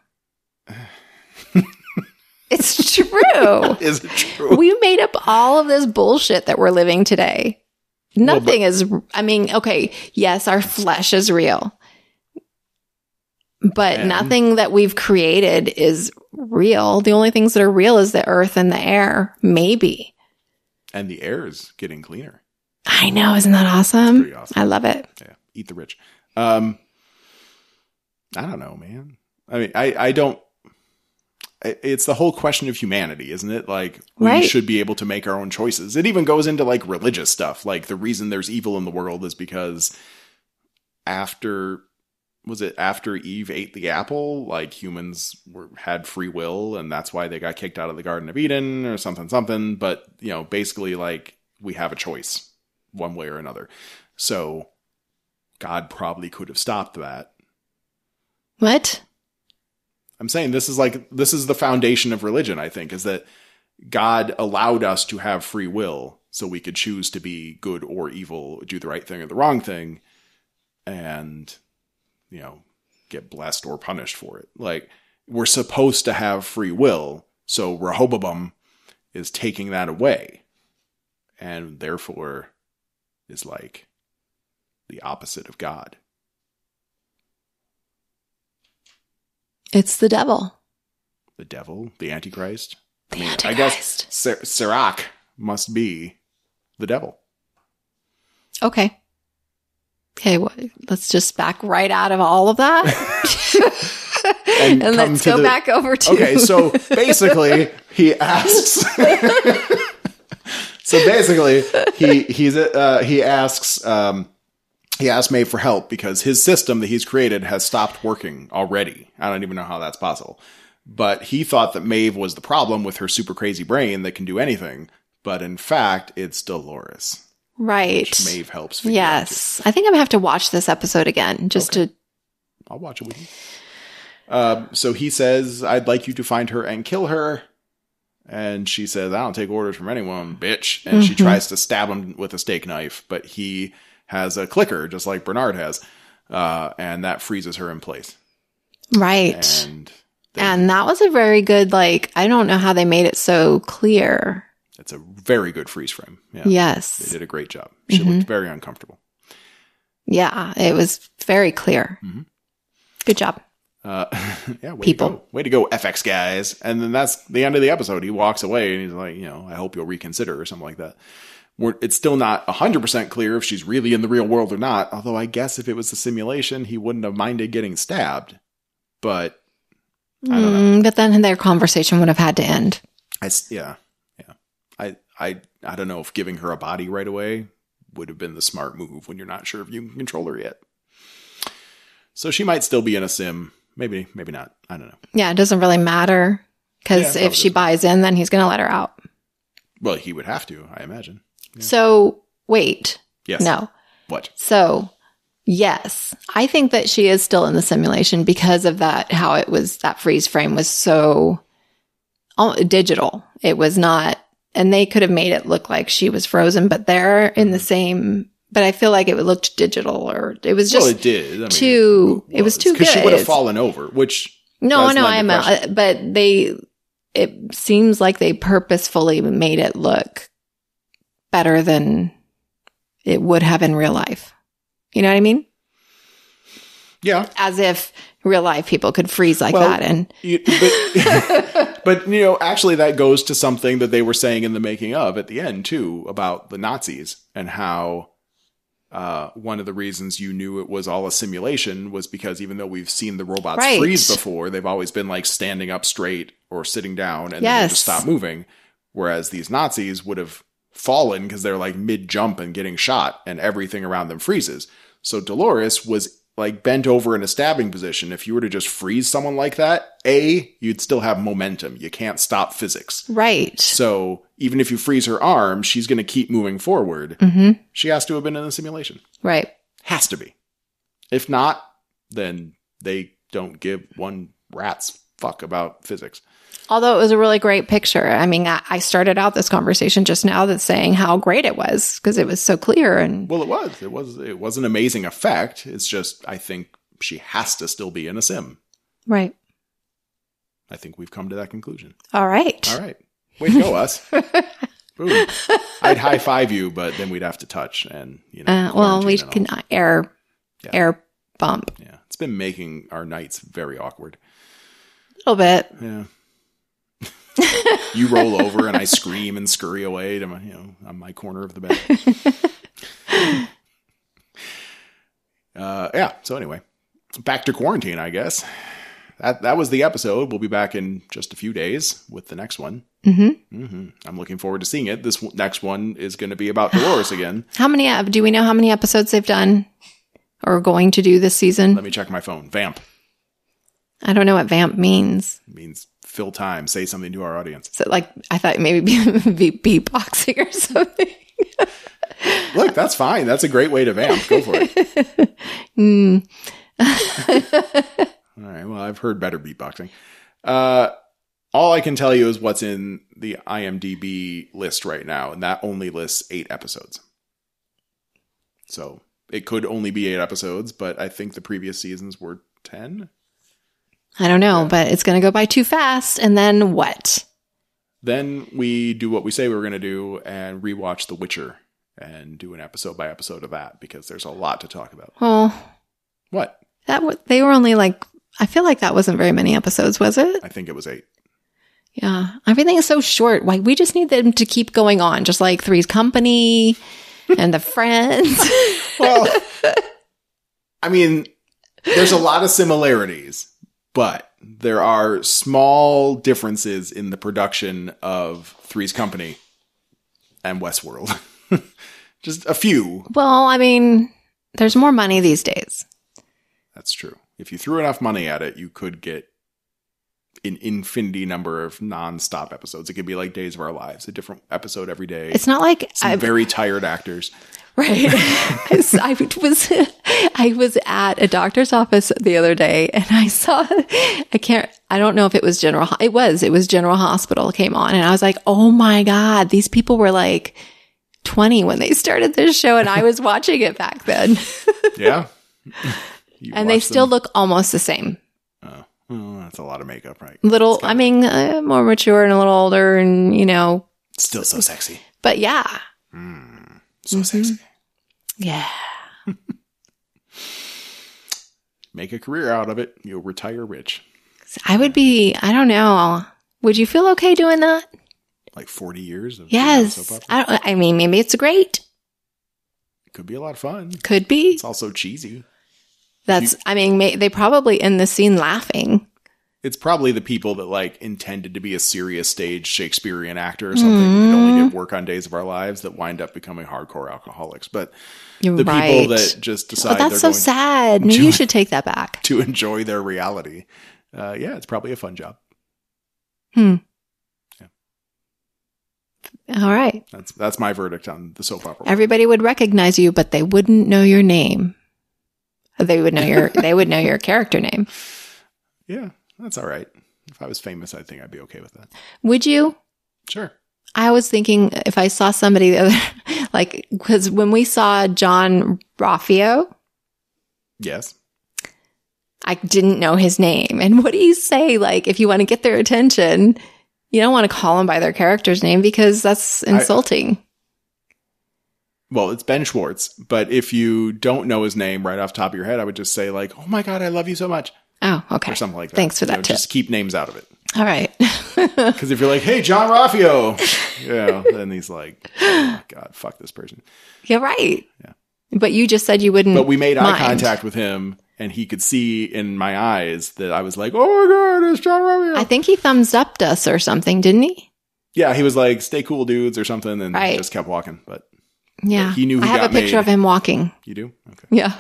It's true. Is it true? We made up all of this bullshit that we're living today. Nothing is, I mean, okay, yes, our flesh is real. But nothing that we've created is real. The only things that are real is the earth and the air. Maybe. And the air is getting cleaner. I know. Isn't that awesome? It's pretty awesome. I love it. Yeah. Eat the rich. I don't know, man. I mean, I don't. It's the whole question of humanity, isn't it? Like, we should be able to make our own choices. It even goes into like religious stuff. Like the reason there's evil in the world is because after Eve ate the apple, like humans had free will, and that's why they got kicked out of the Garden of Eden or something. But, basically like we have a choice one way or another. So God probably could have stopped that. What? I'm saying this is the foundation of religion, I think, is that God allowed us to have free will so we could choose to be good or evil, do the right thing or the wrong thing, and, get blessed or punished for it. Like, we're supposed to have free will, so Rumba-bum is taking that away, and therefore is like the opposite of God. It's the devil. The devil? The Antichrist? Antichrist. I guess Serac must be the devil. Okay. Okay, well, let's just back right out of all of that. and let's go back over to... Okay, so basically, he asks... He asked Maeve for help because his system that he's created has stopped working already. I don't even know how that's possible. But he thought that Maeve was the problem with her super crazy brain that can do anything. But in fact, it's Dolores. Right. Which Maeve helps figure out. Yes. I think I'm going to have to watch this episode again to... I'll watch it with you. So he says, I'd like you to find her and kill her. And she says, I don't take orders from anyone, bitch. And she tries to stab him with a steak knife, but he has a clicker, just like Bernard has. And that freezes her in place. Right. And that was a very good, I don't know how they made it so clear. It's a very good freeze frame. Yeah. Yes. They did a great job. She looked very uncomfortable. Yeah, it was very clear. Mm-hmm. Good job. Yeah, way to go, FX guys. And then that's the end of the episode. He walks away and he's like, I hope you'll reconsider or something like that. It's still not 100% clear if she's really in the real world or not. Although I guess if it was a simulation, he wouldn't have minded getting stabbed. But I don't know. But then their conversation would have had to end. Yeah. I don't know if giving her a body right away would have been the smart move when you're not sure if you can control her yet. So she might still be in a sim. Maybe not. I don't know. Yeah, it doesn't really matter. Because if she buys in, then he's going to let her out. Well, he would have to, I imagine. Yeah. So, wait. Yes. No. What? So, yes. I think that she is still in the simulation because of that, how it was, that freeze frame was so digital. It was not, and they could have made it look like she was frozen, but they're in the same, but I feel like it looked digital, or it was just it did. I mean, it was too good. Because she would have fallen over, which... No, but it seems like they purposefully made it look better than it would have in real life. You know what I mean? Yeah. As if real life people could freeze like that. But, actually that goes to something that they were saying in the making of at the end too, about the Nazis and how one of the reasons you knew it was all a simulation was because even though we've seen the robots freeze before, they've always been like standing up straight or sitting down and then they just stop moving. Whereas these Nazis would have fallen because they're like mid-jump and getting shot and everything around them freezes. So Dolores was like bent over in a stabbing position. If you were to just freeze someone like that, you'd still have momentum. You can't stop physics. Right. So even if you freeze her arm, she's going to keep moving forward. Mm-hmm. She has to have been in a simulation. Right. Has to be. If not, then they don't give one rat's fuck about physics. Although it was a really great picture. I mean, I started out this conversation just now that's saying how great it was because it was so clear. And well, it was an amazing effect. It's just, I think she has to still be in a sim. Right. I think we've come to that conclusion. All right. Way to go, us. Boom. I'd high five you, but then we'd have to touch and, well, we can air bump. Yeah. It's been making our nights very awkward. A little bit. Yeah. You roll over and I scream and scurry away to my, on my corner of the bed. So anyway, back to quarantine, I guess. That was the episode. We'll be back in just a few days with the next one. Mm-hmm. Mm-hmm. I'm looking forward to seeing it. This next one is going to be about Dolores again. Do we know how many episodes they've done or going to do this season? Let me check my phone. Vamp. I don't know what vamp means. It means fill time. Say something to our audience. So I thought maybe be beatboxing or something. Look, that's fine. That's a great way to vamp. Go for it. All right. Well, I've heard better beatboxing. All I can tell you is what's in the IMDb list right now, and that only lists 8 episodes. So it could only be 8 episodes, but I think the previous seasons were 10. I don't know, but it's going to go by too fast. And then what? Then we do what we say we were going to do and rewatch The Witcher and do an episode by episode of that because there's a lot to talk about. Oh. What? They were only I feel like that wasn't very many episodes, was it? I think it was 8. Yeah. Everything is so short. We just need them to keep going on, just like Three's Company and The Friends. Well, I mean, there's a lot of similarities. But there are small differences in the production of Three's Company and Westworld. Just a few. Well, I mean, there's more money these days. That's true. If you threw enough money at it, you could get an infinity number of non-stop episodes. It could be like Days of Our Lives, a different episode every day. It's not like some very tired actors. Right. I was at a doctor's office the other day and I saw, I don't know if it was it was General Hospital came on and I was like, oh my God, these people were like 20 when they started this show and I was watching it back then. Yeah. And they still look almost the same. Oh, well, that's a lot of makeup, right? More mature and a little older and, Still so sexy. But yeah. So sexy. Yeah. Make a career out of it. You'll retire rich. I don't know. Would you feel okay doing that? Like 40 years? Yes. I mean, maybe it's great. It could be a lot of fun. Could be. It's also cheesy. They probably end the scene laughing. It's probably the people that like intended to be a serious stage Shakespearean actor or something and only did work on Days of Our Lives that wind up becoming hardcore alcoholics. But You're the right. people that just decide that's so sad. Maybe you should take that back. To enjoy their reality. Yeah, it's probably a fun job. Yeah. All right. That's my verdict on the soap opera. Everybody would recognize you, but they wouldn't know your name. They would know your character name. Yeah, that's all right. If I was famous, I think I'd be okay with that. Would you? Sure. I was thinking if I saw somebody like, because when we saw John Raffio, yes, I didn't know his name. And what do you say? Like, if you want to get their attention, you don't want to call them by their character's name because that's insulting. Well, it's Ben Schwartz, but if you don't know his name right off the top of your head, I would just say like, "Oh my God, I love you so much." Oh, okay. Or something like that. Thanks for that tip. Just keep names out of it. All right. Because if you're like, "Hey, John Raffio," then he's like, "Oh God, fuck this person." You're right. Yeah. But you just said you wouldn't. But we made mind. eye contact with him, and he could see in my eyes that I was like, "Oh my God, it's John Raffio." I think he thumbs upped us or something, didn't he? Yeah, he was like, "Stay cool, dudes," or something, and just kept walking. But yeah, he knew he I have a picture of him walking. You do? Okay. Yeah.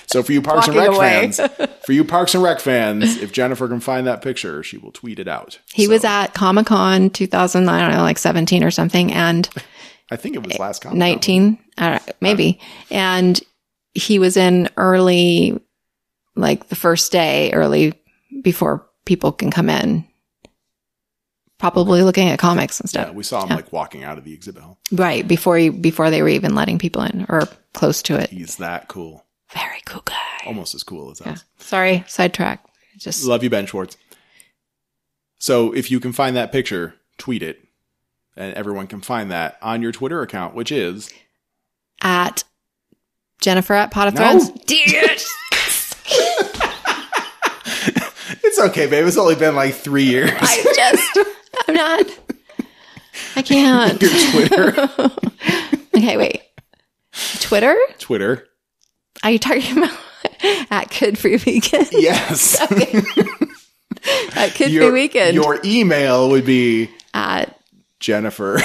So for you Parks and Rec fans, if Jennifer can find that picture, she will tweet it out. He was at Comic-Con 2000, I don't know, like 17 or something, and I think it was last Comic-Con. 19, I don't know, maybe. And he was in early, like the first day, early before people can come in. Probably looking at comics and stuff. Yeah, we saw him like walking out of the exhibit hall. Right, before they were even letting people in or close to it. He's that cool. Very cool guy. Almost as cool as us. Sorry, sidetrack. Just love you, Ben Schwartz. So if you can find that picture, tweet it. And everyone can find that on your Twitter account, which is at Jennifer at Pot of Threads. No. It's okay, babe. It's only been like 3 years. I'm not. I can't. Your Twitter. Okay, wait. Twitter? Are you talking about at Kid Free Weekend? Yes. Okay. At Kid Free Weekend. Your email would be at Jennifer. Well,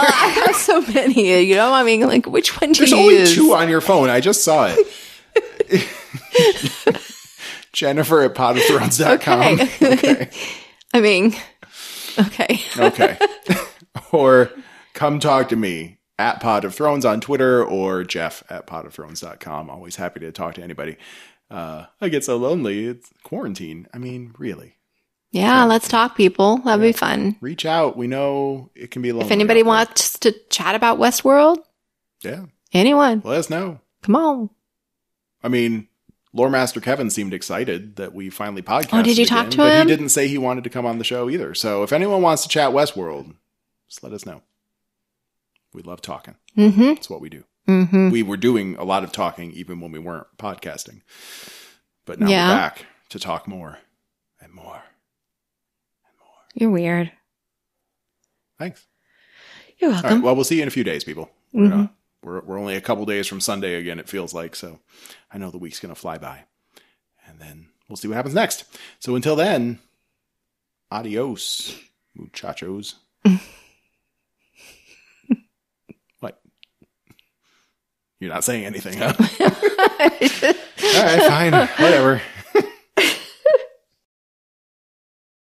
I have so many, you know? I mean, like, which one do you use? There's only 2 on your phone. I just saw it. Jennifer at potofthrones.com. Okay. I mean, okay. Okay. Or come talk to me at Pod of Thrones on Twitter or Jeff at potofthrones.com. Always happy to talk to anybody. I get so lonely. It's quarantine. I mean, really. Yeah, let's talk, people. That'd be fun. Reach out. We know it can be lonely. If anybody wants to chat about Westworld, yeah, anyone, let us know. Come on. I mean, Lore Master Kevin seemed excited that we finally podcasted. Oh, did you talk to him? But he didn't say he wanted to come on the show either. So if anyone wants to chat Westworld, just let us know. We love talking. Mm-hmm. That's what we do. Mm-hmm. We were doing a lot of talking even when we weren't podcasting. But now we're back to talk more and more. You're weird. Thanks. You're welcome. All right, well, we'll see you in a few days, people. Mm-hmm. We're only a couple days from Sunday again, it feels like. So I know the week's going to fly by. And then we'll see what happens next. So until then, adios, muchachos. What? You're not saying anything, huh? All right, fine. Whatever.